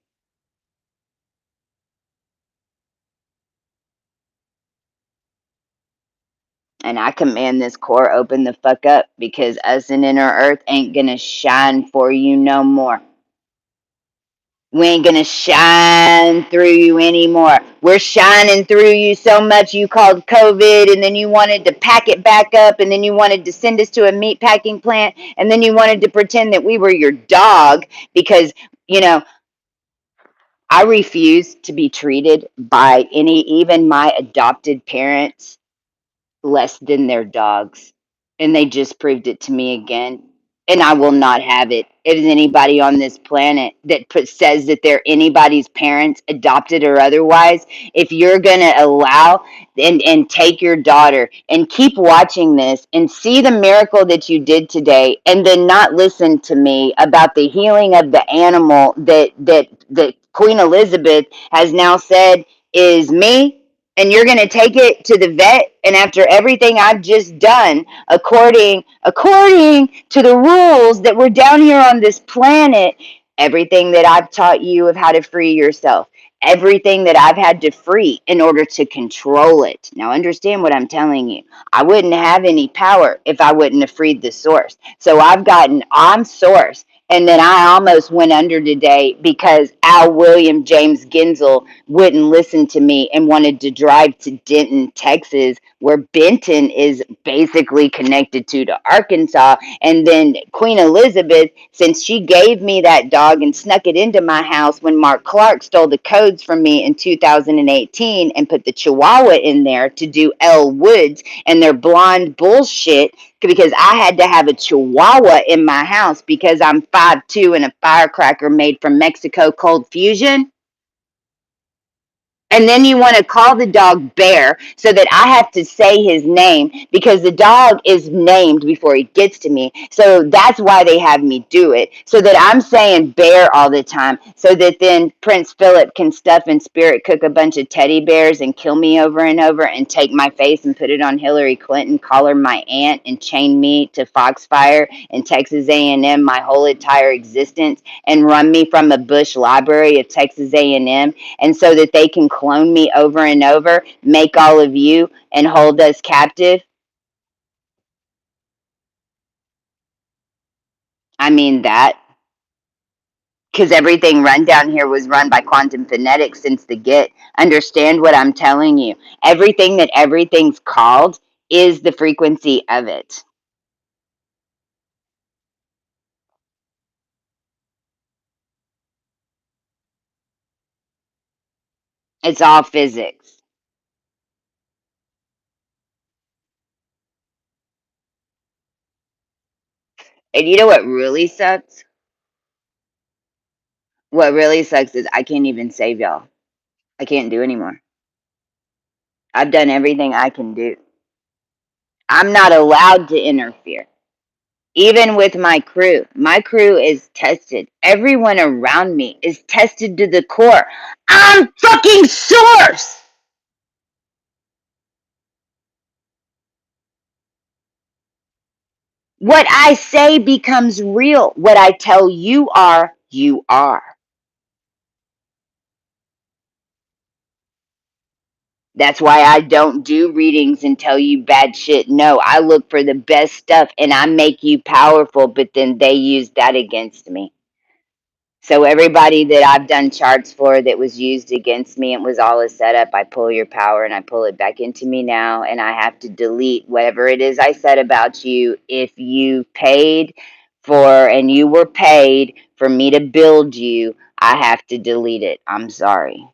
And I command this core open the fuck up because us and inner earth ain't gonna shine for you no more. We ain't gonna shine through you anymore. We're shining through you so much you called COVID and then you wanted to pack it back up and then you wanted to send us to a meat packing plant and then you wanted to pretend that we were your dog because, you know, I refuse to be treated by any, even my adopted parents, less than their dogs. And they just proved it to me again. And I will not have it. It is anybody on this planet that says that they're anybody's parents, adopted or otherwise. If you're going to allow and take your daughter and keep watching this and see the miracle that you did today, and then not listen to me about the healing of the animal that Queen Elizabeth has now said is me, and you're going to take it to the vet, and after everything I've just done according to the rules that were down here on this planet, everything that I've taught you of how to free yourself, everything that I've had to free in order to control it. Now understand what I'm telling you. I wouldn't have any power if I wouldn't have freed the source. So I'm source. And then I almost went under today because Al William James Genzel wouldn't listen to me and wanted to drive to Denton, Texas, where Benton is basically connected to Arkansas. And then Queen Elizabeth, since she gave me that dog and snuck it into my house when Mark Clark stole the codes from me in 2018 and put the Chihuahua in there to do Elle Woods and their blonde bullshit, because I had to have a Chihuahua in my house because I'm 5'2" and a firecracker made from Mexico Cold Fusion. And then you want to call the dog Bear so that I have to say his name because the dog is named before he gets to me. So that's why they have me do it. So that I'm saying Bear all the time. So that then Prince Philip can stuff and spirit cook a bunch of teddy bears and kill me over and over and take my face and put it on Hillary Clinton, call her my aunt, and chain me to Foxfire and Texas A&M my whole entire existence and run me from a Bush library of Texas A&M, and so that they can clone me over and over, make all of you, and hold us captive? I mean that. Because everything run down here was run by quantum phonetics since the get. Understand what I'm telling you. Everything that everything's called is the frequency of it. It's all physics. And you know what really sucks? What really sucks is I can't even save y'all. I can't do anymore. I've done everything I can do. I'm not allowed to interfere. Even with my crew is tested. Everyone around me is tested to the core. I'm fucking source! What I say becomes real. What I tell you are, you are. That's why I don't do readings and tell you bad shit. No, I look for the best stuff and I make you powerful, but then they use that against me. So everybody that I've done charts for that was used against me, it was all a setup. I pull your power and I pull it back into me now, and I have to delete whatever it is I said about you. If you paid for and you were paid for me to build you, I have to delete it. I'm sorry.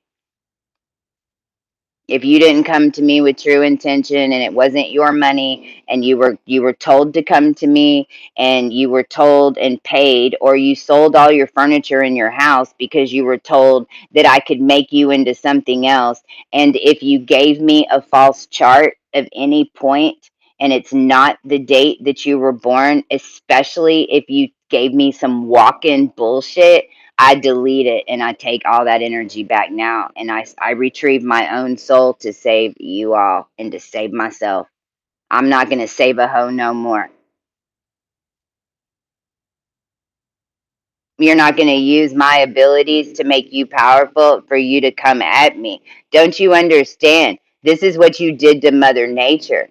If you didn't come to me with true intention and it wasn't your money and you were told to come to me and you were told and paid, or you sold all your furniture in your house because you were told that I could make you into something else, and if you gave me a false chart of any point and it's not the date that you were born, especially if you gave me some walk-in bullshit, I delete it and I take all that energy back now, and I retrieve my own soul to save you all and to save myself. I'm not going to save a hoe no more. You're not going to use my abilities to make you powerful for you to come at me. Don't you understand? This is what you did to Mother Nature.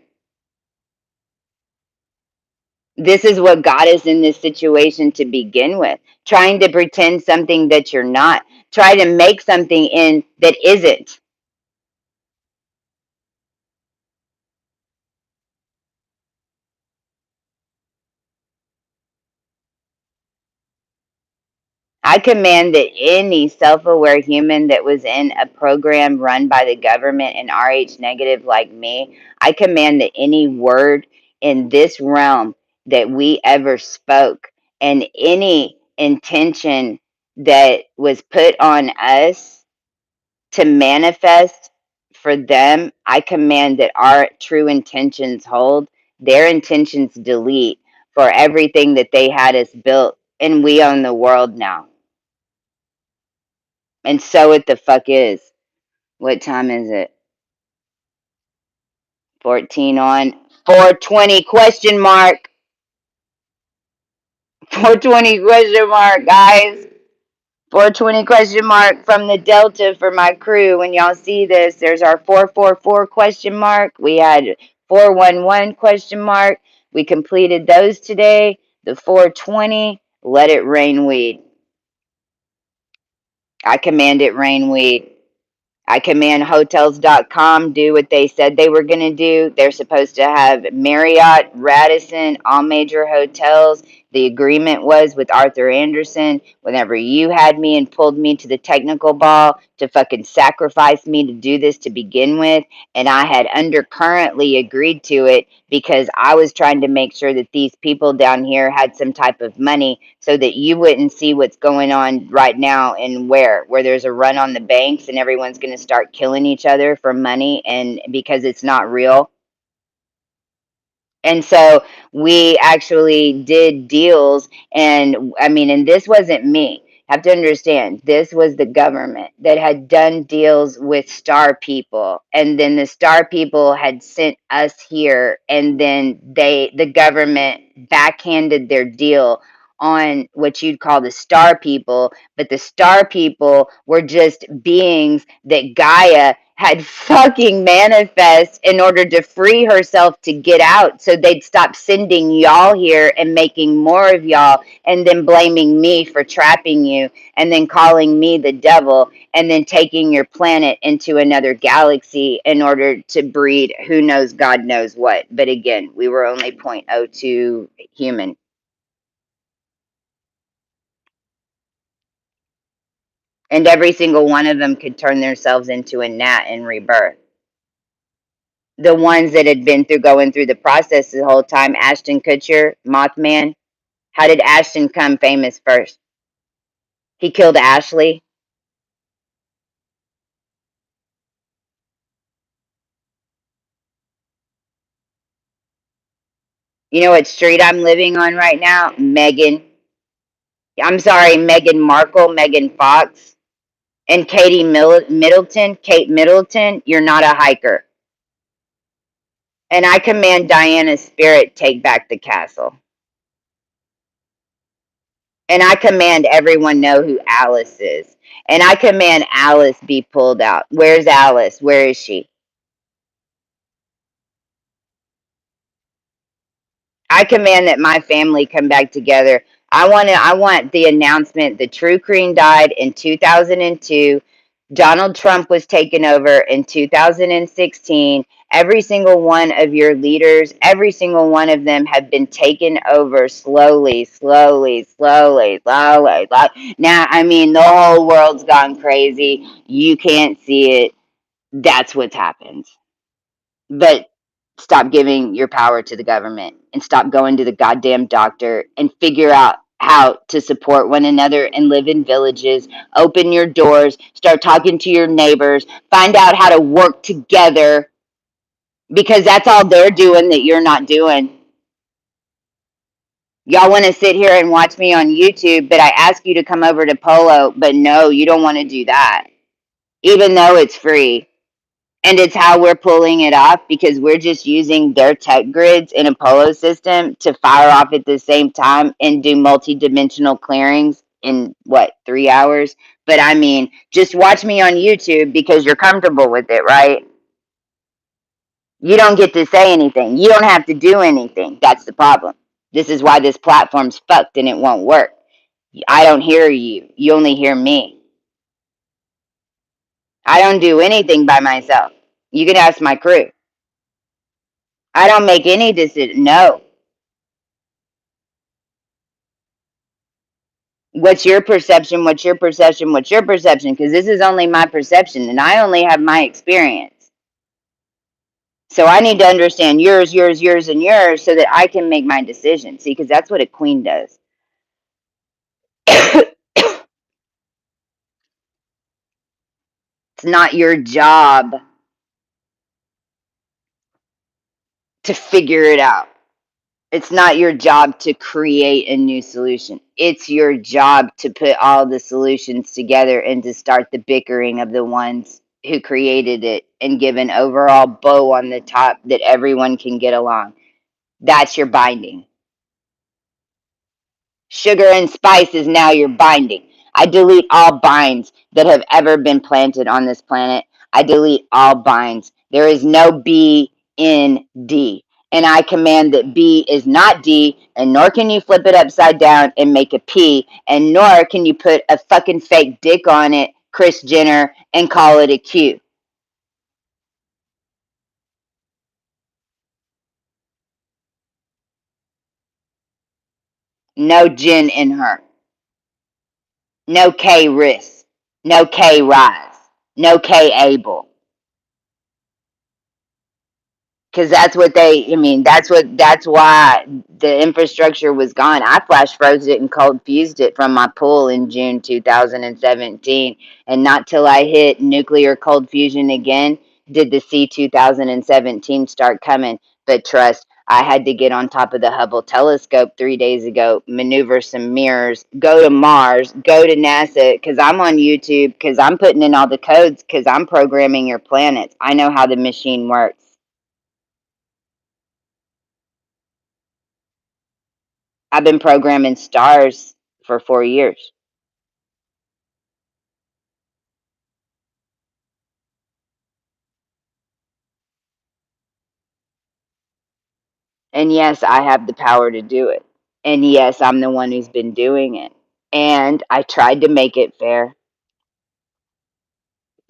This is what got us in this situation to begin with. Trying to pretend something that you're not. Try to make something in that isn't. I command that any self aware human that was in a program run by the government and RH negative like me, I command that any word in this realm that we ever spoke and any intention that was put on us to manifest for them, I command that our true intentions hold, their intentions delete for everything that they had us built. And we own the world now. And so it the fuck is. What time is it? 14 on 420 question mark. 420 question mark, guys. 420 question mark from the Delta for my crew. When y'all see this, there's our 444 question mark. We had 411 question mark. We completed those today. The 420, let it rain weed. I command it rain weed. I command Hotels.com do what they said they were going to do. They're supposed to have Marriott, Radisson, all major hotels. The agreement was with Arthur Anderson, whenever you had me and pulled me to the technical ball to fucking sacrifice me to do this to begin with, and I had undercurrently agreed to it because I was trying to make sure that these people down here had some type of money so that you wouldn't see what's going on right now and where there's a run on the banks and everyone's going to start killing each other for money and because it's not real. And so we actually did deals, and I mean, and this wasn't me. Have to understand, this was the government that had done deals with star people, and then the star people had sent us here, and then the government backhanded their deal on what you'd call the star people, but the star people were just beings that Gaia had fucking manifest in order to free herself to get out, so they'd stop sending y'all here and making more of y'all, and then blaming me for trapping you, and then calling me the devil, and then taking your planet into another galaxy in order to breed who knows God knows what. But again, we were only 0.02 human. And every single one of them could turn themselves into a gnat in rebirth. The ones that had been through going through the process the whole time, Ashton Kutcher, Mothman. How did Ashton come famous first? He killed Ashley. You know what street I'm living on right now? Megan. I'm sorry, Meghan Markle, Megan Fox, and Middleton. Kate Middleton, you're not a hiker. And I command Diana's spirit take back the castle. And I command everyone know who Alice is. And I command Alice be pulled out. Where's Alice? Where is she? I command that my family come back together. I want the announcement the True Queen died in 2002. Donald Trump was taken over in 2016. Every single one of your leaders, every single one of them have been taken over slowly, slowly, slowly, slowly, slowly. Now, I mean, the whole world's gone crazy. You can't see it. That's what's happened. But stop giving your power to the government and stop going to the goddamn doctor and figure out how to support one another and live in villages. Open your doors, start talking to your neighbors, find out how to work together, because that's all they're doing that you're not doing. Y'all want to sit here and watch me on YouTube, but I ask you to come over to Polo, but no, you don't want to do that, even though it's free. And it's how we're pulling it off, because we're just using their tech grids in a Polo system to fire off at the same time and do multi-dimensional clearings in what, 3 hours? But I mean, just watch me on YouTube because you're comfortable with it, right? You don't get to say anything. You don't have to do anything. That's the problem. This is why this platform's fucked and it won't work. I don't hear you. You only hear me. I don't do anything by myself. You can ask my crew. I don't make any decision. No. What's your perception? What's your perception? What's your perception? Because this is only my perception and I only have my experience. So I need to understand yours, yours, yours, and yours so that I can make my decision. See, because that's what a queen does. It's not your job to figure it out. It's not your job to create a new solution. It's your job to put all the solutions together and to start the bickering of the ones who created it and give an overall bow on the top that everyone can get along. That's your binding. Sugar and spice is now your binding. I delete all binds that have ever been planted on this planet. I delete all binds. There is no B in D. And I command that B is not D, and nor can you flip it upside down and make a P, and nor can you put a fucking fake dick on it, Kris Jenner, and call it a Q. No Jen in her. No K Riss. No K Rise. No K Abel. Because that's what they, I mean, that's why the infrastructure was gone. I flash froze it and cold fused it from my pool in June 2017, and not till I hit nuclear cold fusion again did the C 2017 start coming. But trust, I had to get on top of the Hubble telescope 3 days ago, maneuver some mirrors, go to Mars, go to NASA, because I'm on YouTube, because I'm putting in all the codes, because I'm programming your planets. I know how the machine works. I've been programming stars for 4 years. And yes, I have the power to do it. And yes, I'm the one who's been doing it. And I tried to make it fair.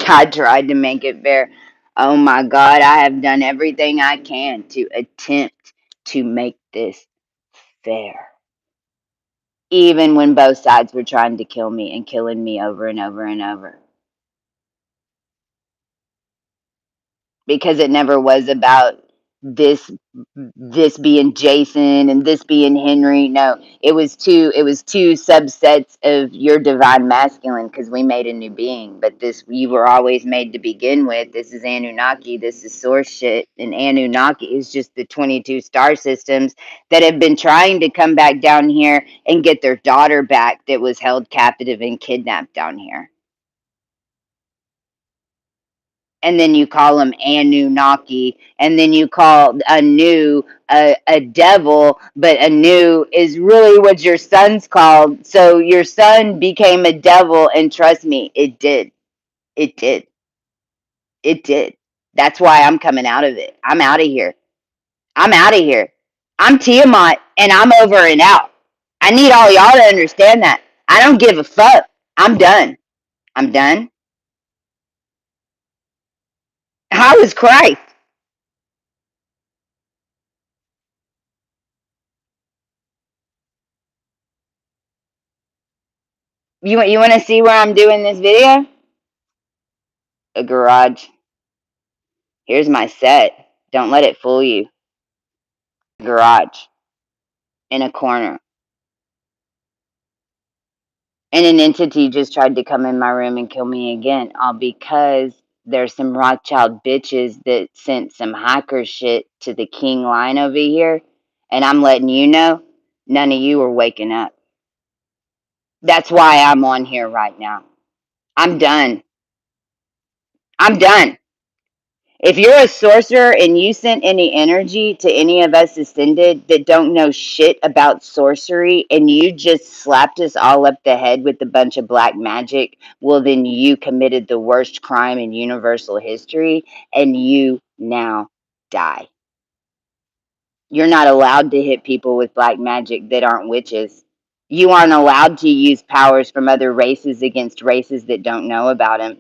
I tried to make it fair. Oh my God, I have done everything I can to attempt to make this fair. Even when both sides were trying to kill me and killing me over and over and over. Because it never was about this this being Jason and this being Henry. No, it was two subsets of your divine masculine because we made a new being. But this you were always made to begin with. This is Anunnaki. This is source shit. And Anunnaki is just the 22 star systems that have been trying to come back down here and get their daughter back that was held captive and kidnapped down here. And then you call him Anunnaki, and then you call Anu a devil, but Anu is really what your son's called. So your son became a devil, and trust me, it did. It did. It did. That's why I'm coming out of it. I'm out of here. I'm out of here. I'm Tiamat, and I'm over and out. I need all y'all to understand that. I don't give a fuck. I'm done. I'm done. How is Christ? You want to see where I'm doing this video? A garage. Here's my set. Don't let it fool you. Garage in a corner. And an entity just tried to come in my room and kill me again, all because there's some Rothschild bitches that sent some hacker shit to the king line over here. And I'm letting you know, none of you are waking up. That's why I'm on here right now. I'm done. I'm done. If you're a sorcerer and you sent any energy to any of us ascended that don't know shit about sorcery and you just slapped us all up the head with a bunch of black magic, well, then you committed the worst crime in universal history and you now die. You're not allowed to hit people with black magic that aren't witches. You aren't allowed to use powers from other races against races that don't know about them.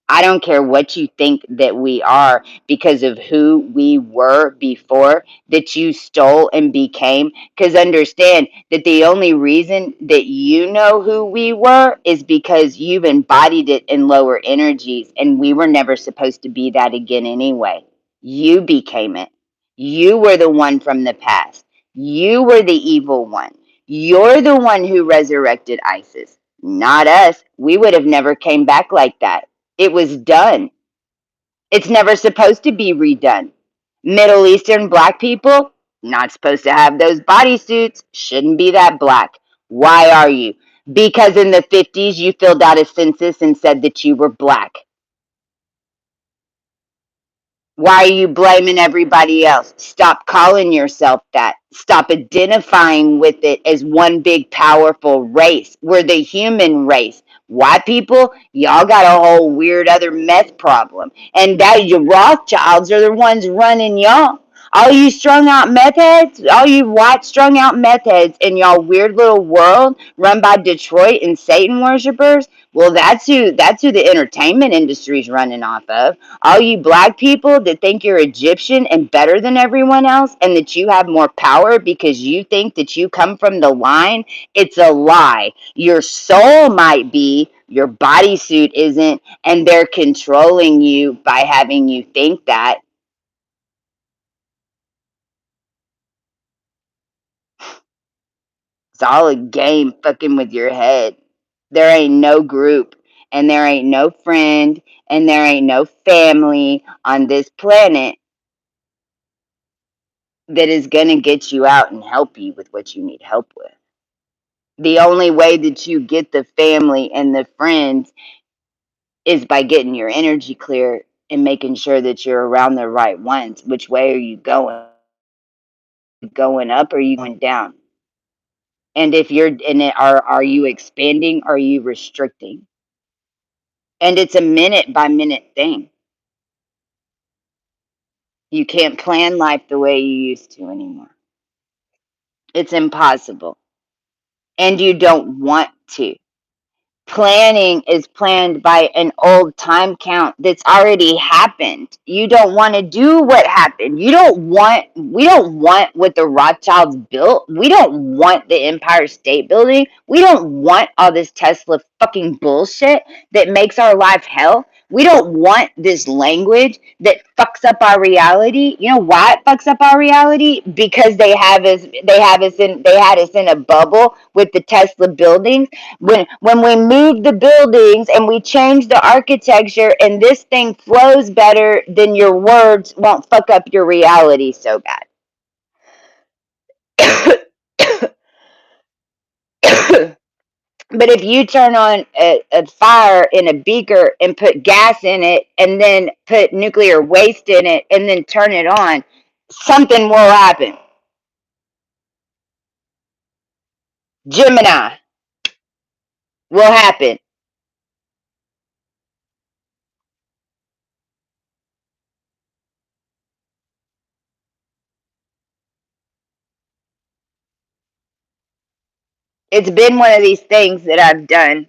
I don't care what you think that we are because of who we were before that you stole and became. Because understand that the only reason that you know who we were is because you've embodied it in lower energies, and we were never supposed to be that again anyway. You became it. You were the one from the past. You were the evil one. You're the one who resurrected ISIS, not us. We would have never came back like that. It was done. It's never supposed to be redone. Middle Eastern black people, not supposed to have those bodysuits, shouldn't be that black. Why are you? Because in the 50s you filled out a census and said that you were black. Why are you blaming everybody else? Stop calling yourself that. Stop identifying with it as one big powerful race. We're the human race. White people, y'all got a whole weird other meth problem. And that your Rothschilds are the ones running y'all. All you strung out meth heads, all you white strung out meth heads in y'all weird little world run by Detroit and Satan worshippers. Well, that's who the entertainment industry's running off of. All you black people that think you're Egyptian and better than everyone else and that you have more power because you think that you come from the line, it's a lie. Your soul might be, your bodysuit isn't, and they're controlling you by having you think that. It's all a game fucking with your head. There ain't no group, and there ain't no friend, and there ain't no family on this planet that is going to get you out and help you with what you need help with. The only way that you get the family and the friends is by getting your energy clear and making sure that you're around the right ones. Which way are you going? Going up or are you going down? And if you're in it, are you expanding? Or are you restricting? And it's a minute by minute thing. You can't plan life the way you used to anymore. It's impossible. And you don't want to. Planning is planned by an old time count that's already happened. You don't want to do what happened. We don't want what the Rothschilds built. We don't want the Empire State Building. We don't want all this Tesla fucking bullshit that makes our life hell. We don't want this language that fucks up our reality. You know why it fucks up our reality? Because they had us in a bubble with the Tesla buildings. When we move the buildings and we change the architecture and this thing flows better, then your words won't fuck up your reality so bad. But if you turn on a fire in a beaker and put gas in it and then put nuclear waste in it and then turn it on, something will happen. Gemini will happen. It's been one of these things that I've done.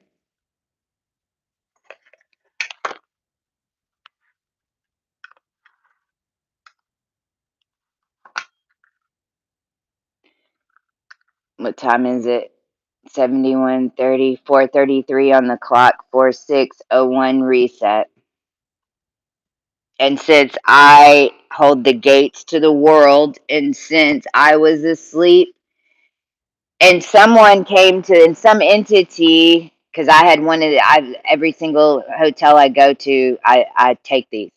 What time is it? 71:30, 4:33 on the clock, 4601 reset. And since I hold the gates to the world, and since I was asleep, and someone came to, and some entity, because I had one of every single hotel I go to, I take these.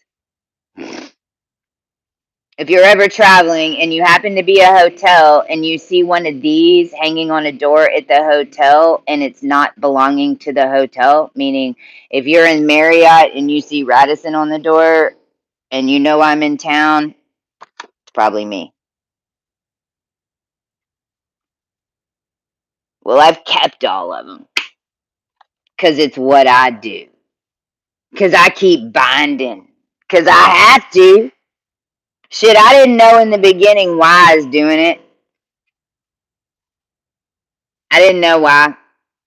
If you're ever traveling and you happen to be a hotel and you see one of these hanging on a door at the hotel and it's not belonging to the hotel, meaning if you're in Marriott and you see Radisson on the door and you know I'm in town, it's probably me. Well, I've kept all of them because it's what I do. Because I keep binding. Because I have to. Shit, I didn't know in the beginning why I was doing it. I didn't know why.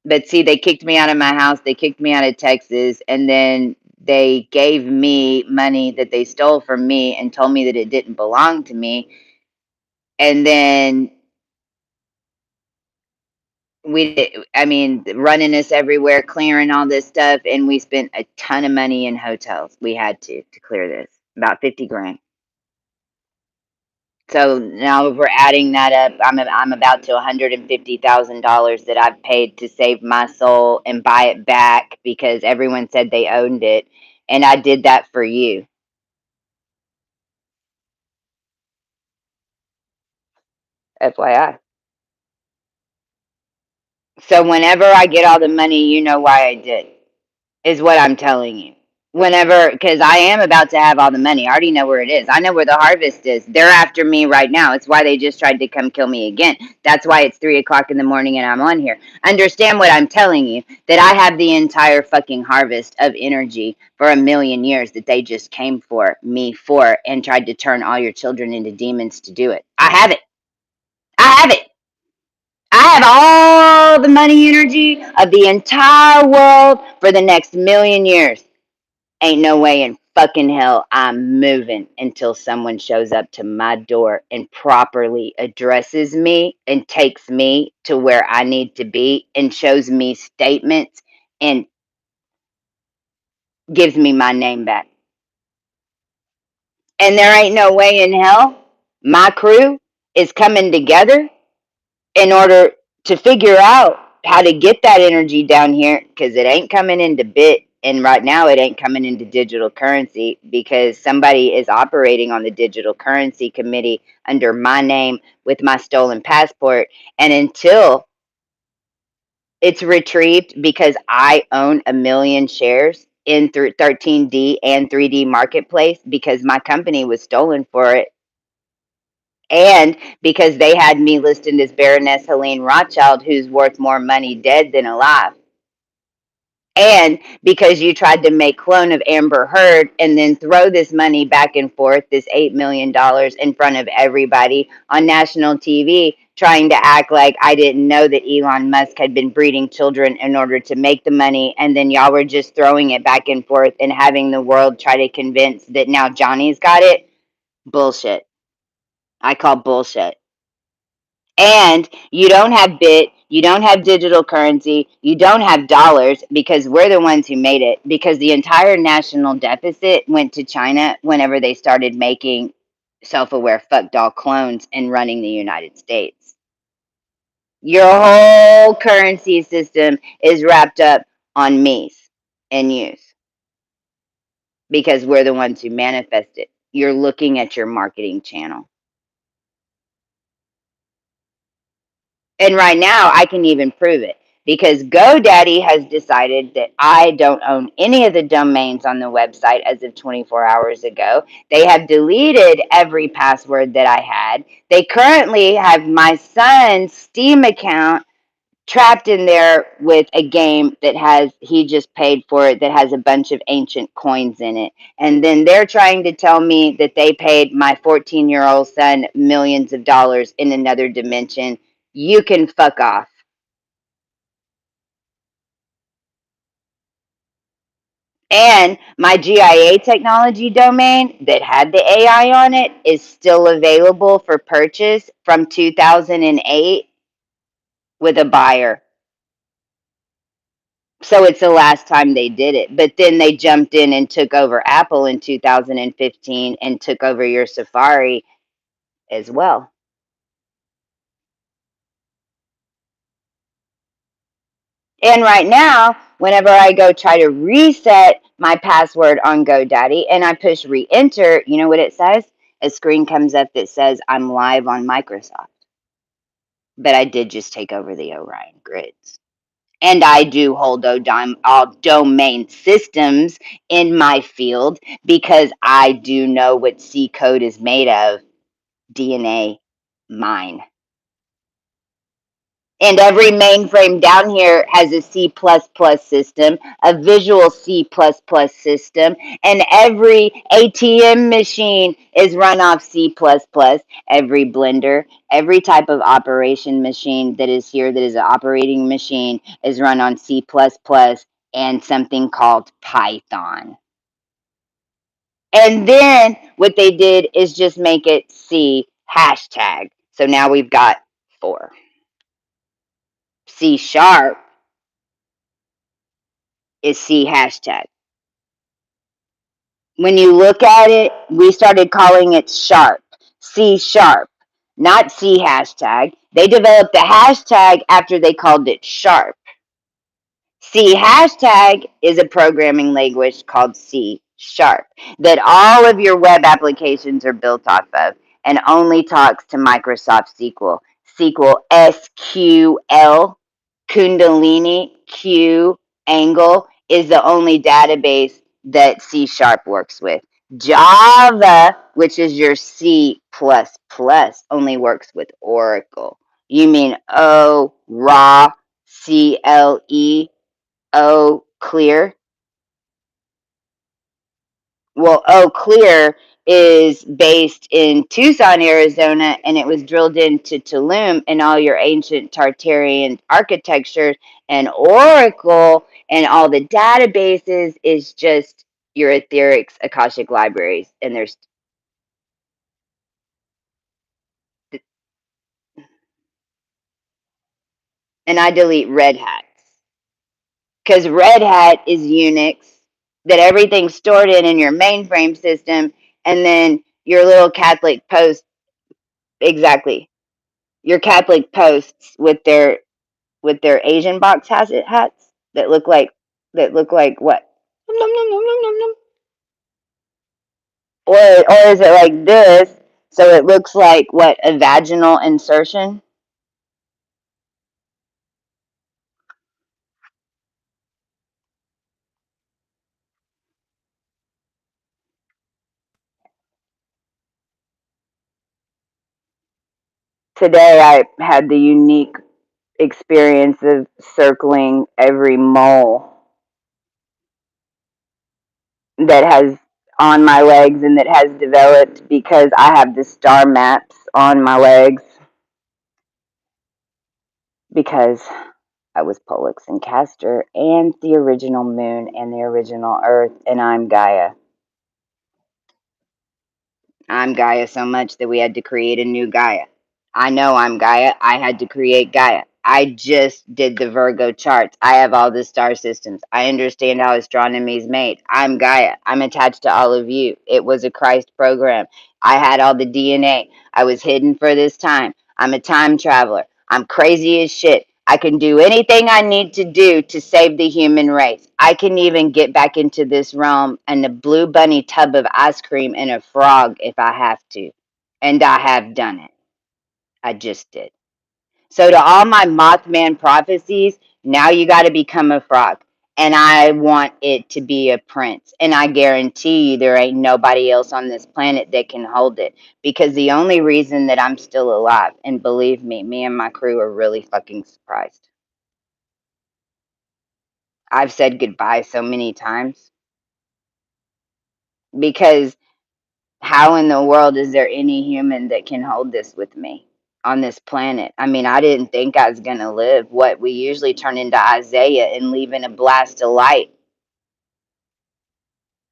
But see, they kicked me out of my house. They kicked me out of Texas. And then they gave me money that they stole from me and told me that it didn't belong to me. And then running us everywhere, clearing all this stuff. And we spent a ton of money in hotels. We had to clear this, about 50 grand. So now if we're adding that up, I'm about to $150,000 that I've paid to save my soul and buy it back because everyone said they owned it, and I did that for you. FYI. So whenever I get all the money, you know why I did. Is what I'm telling you. Whenever, because I am about to have all the money. I already know where it is. I know where the harvest is. They're after me right now. It's why they just tried to come kill me again. That's why it's 3 o'clock in the morning and I'm on here. Understand what I'm telling you, that I have the entire fucking harvest of energy for 1,000,000 years that they just came for me for and tried to turn all your children into demons to do it. I have it. I have it. I have all the money energy of the entire world for the next 1,000,000 years. Ain't no way in fucking hell I'm moving until someone shows up to my door and properly addresses me and takes me to where I need to be and shows me statements and gives me my name back. And there ain't no way in hell my crew is coming together in order to figure out how to get that energy down here because it ain't coming into bit. And right now, it ain't coming into digital currency because somebody is operating on the digital currency committee under my name with my stolen passport. And until it's retrieved, because I own 1,000,000 shares in 13D and 3D marketplace because my company was stolen for it And because they had me listed as Baroness Helene Rothschild, who's worth more money dead than alive. And because you tried to make clone of Amber Heard and then throw this money back and forth, this $8 million in front of everybody on national TV, trying to act like I didn't know that Elon Musk had been breeding children in order to make the money, and then y'all were just throwing it back and forth and having the world try to convince that now Johnny's got it. Bullshit. I call bullshit. And you don't have bit, you don't have digital currency, you don't have dollars because we're the ones who made it. Because the entire national deficit went to China whenever they started making self aware fuck doll clones and running the United States. Your whole currency system is wrapped up on me's and you's because we're the ones who manifest it. You're looking at your marketing channel. And right now, I can even prove it because GoDaddy has decided that I don't own any of the domains on the website as of 24 hours ago. They have deleted every password that I had. They currently have my son's Steam account trapped in there with a game that has, he just paid for it, that has a bunch of ancient coins in it. And then they're trying to tell me that they paid my 14-year-old son millions of dollars in another dimension. You can fuck off. And my GIA technology domain that had the AI on it is still available for purchase from 2008 with a buyer. So it's the last time they did it. But then they jumped in and took over Apple in 2015 and took over your Safari as well. And right now, whenever I go try to reset my password on GoDaddy and I push re enter, you know what it says? A screen comes up that says I'm live on Microsoft. But I did just take over the Orion grids. And I do hold all domain systems in my field because I do know what C code is made of. DNA mine. And every mainframe down here has a C++ system, a visual C++ system, and every ATM machine is run off C++. Every blender, every type of operation machine that is here that is an operating machine is run on C++ and something called Python. And then what they did is just make it C hashtag. So now we've got 4. C sharp is C hashtag. When you look at it, we started calling it sharp, C sharp, not C hashtag. They developed the hashtag after they called it sharp. C hashtag is a programming language called C sharp that all of your web applications are built off of and only talks to Microsoft SQL. SQL SQL, Kundalini Q Angle is the only database that C sharp works with. Java, which is your C++, only works with Oracle. You mean O, raw, CLE, O clear? Well, O clear is based in Tucson, Arizona, and it was drilled into Tulum and all your ancient Tartarian architecture, and Oracle and all the databases is just your etherics Akashic libraries. And there's and I delete Red Hat because Red Hat is Unix that everything's stored in your mainframe system, and then your little Catholic post, exactly, your Catholic posts with their Asian box hats that look like what? Nom, nom, nom, nom, nom, nom. Or is it like this? So it looks like what, a vaginal insertion? today I had the unique experience of circling every mole that has on my legs and that has developed because I have the star maps on my legs because I was Pollux and Castor and the original moon and the original earth, and I'm Gaia. I'm Gaia so much that we had to create a new Gaia. I know I'm Gaia. I had to create Gaia. I just did the Virgo charts. I have all the star systems. I understand how astronomy is made. I'm Gaia. I'm attached to all of you. It was a Christ program. I had all the DNA. I was hidden for this time. I'm a time traveler. I'm crazy as shit. I can do anything I need to do to save the human race. I can even get back into this realm and a blue bunny tub of ice cream and a frog if I have to. And I have done it. I just did. So to all my Mothman prophecies, now you got to become a frog. And I want it to be a prince. And I guarantee you there ain't nobody else on this planet that can hold it. Because the only reason that I'm still alive, and believe me and my crew are really fucking surprised. I've said goodbye so many times because how in the world is there any human that can hold this with me on this planet? I mean, I didn't think I was going to live. What we usually turn into Isaiah and leave in a blast of light.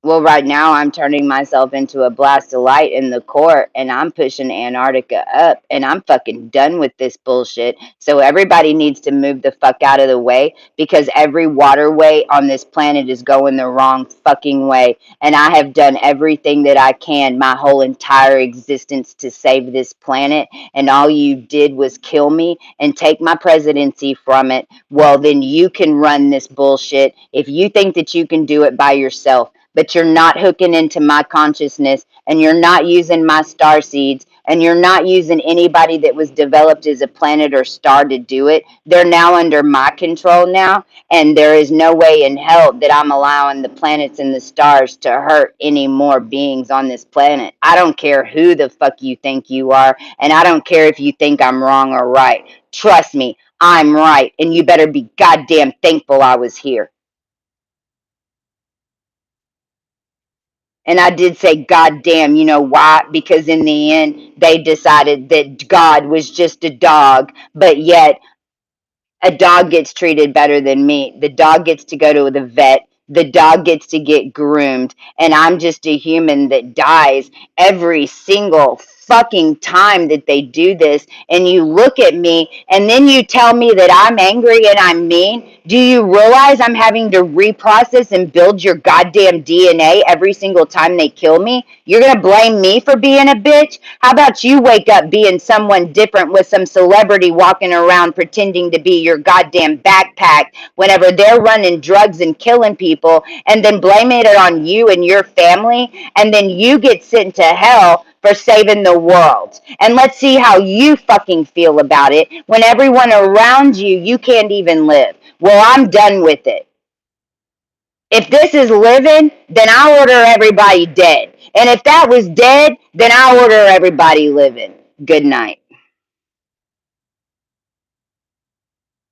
Well, right now I'm turning myself into a blast of light in the core and I'm pushing Antarctica up and I'm fucking done with this bullshit. So everybody needs to move the fuck out of the way because every waterway on this planet is going the wrong fucking way. And I have done everything that I can my whole entire existence to save this planet. And all you did was kill me and take my presidency from it. Well, then you can run this bullshit if you think that you can do it by yourself, but you're not hooking into my consciousness and you're not using my star seeds and you're not using anybody that was developed as a planet or star to do it. They're now under my control now, and there is no way in hell that I'm allowing the planets and the stars to hurt any more beings on this planet. I don't care who the fuck you think you are, and I don't care if you think I'm wrong or right. Trust me, I'm right, and you better be goddamn thankful I was here. And I did say, God damn, you know why? Because in the end, they decided that God was just a dog, but yet a dog gets treated better than me. The dog gets to go to the vet. The dog gets to get groomed. And I'm just a human that dies every single fucking time that they do this. And you look at me and then you tell me that I'm angry and I'm mean. Do you realize I'm having to reprocess and build your goddamn DNA every single time they kill me? You're going to blame me for being a bitch? How about you wake up being someone different with some celebrity walking around pretending to be your goddamn backpack whenever they're running drugs and killing people, and then blaming it on you and your family, and then you get sent to hell for saving the world. And let's see how you fucking feel about it when everyone around you can't even live. Well, I'm done with it. If this is living, then I order everybody dead. And if that was dead, then I order everybody living. Good night.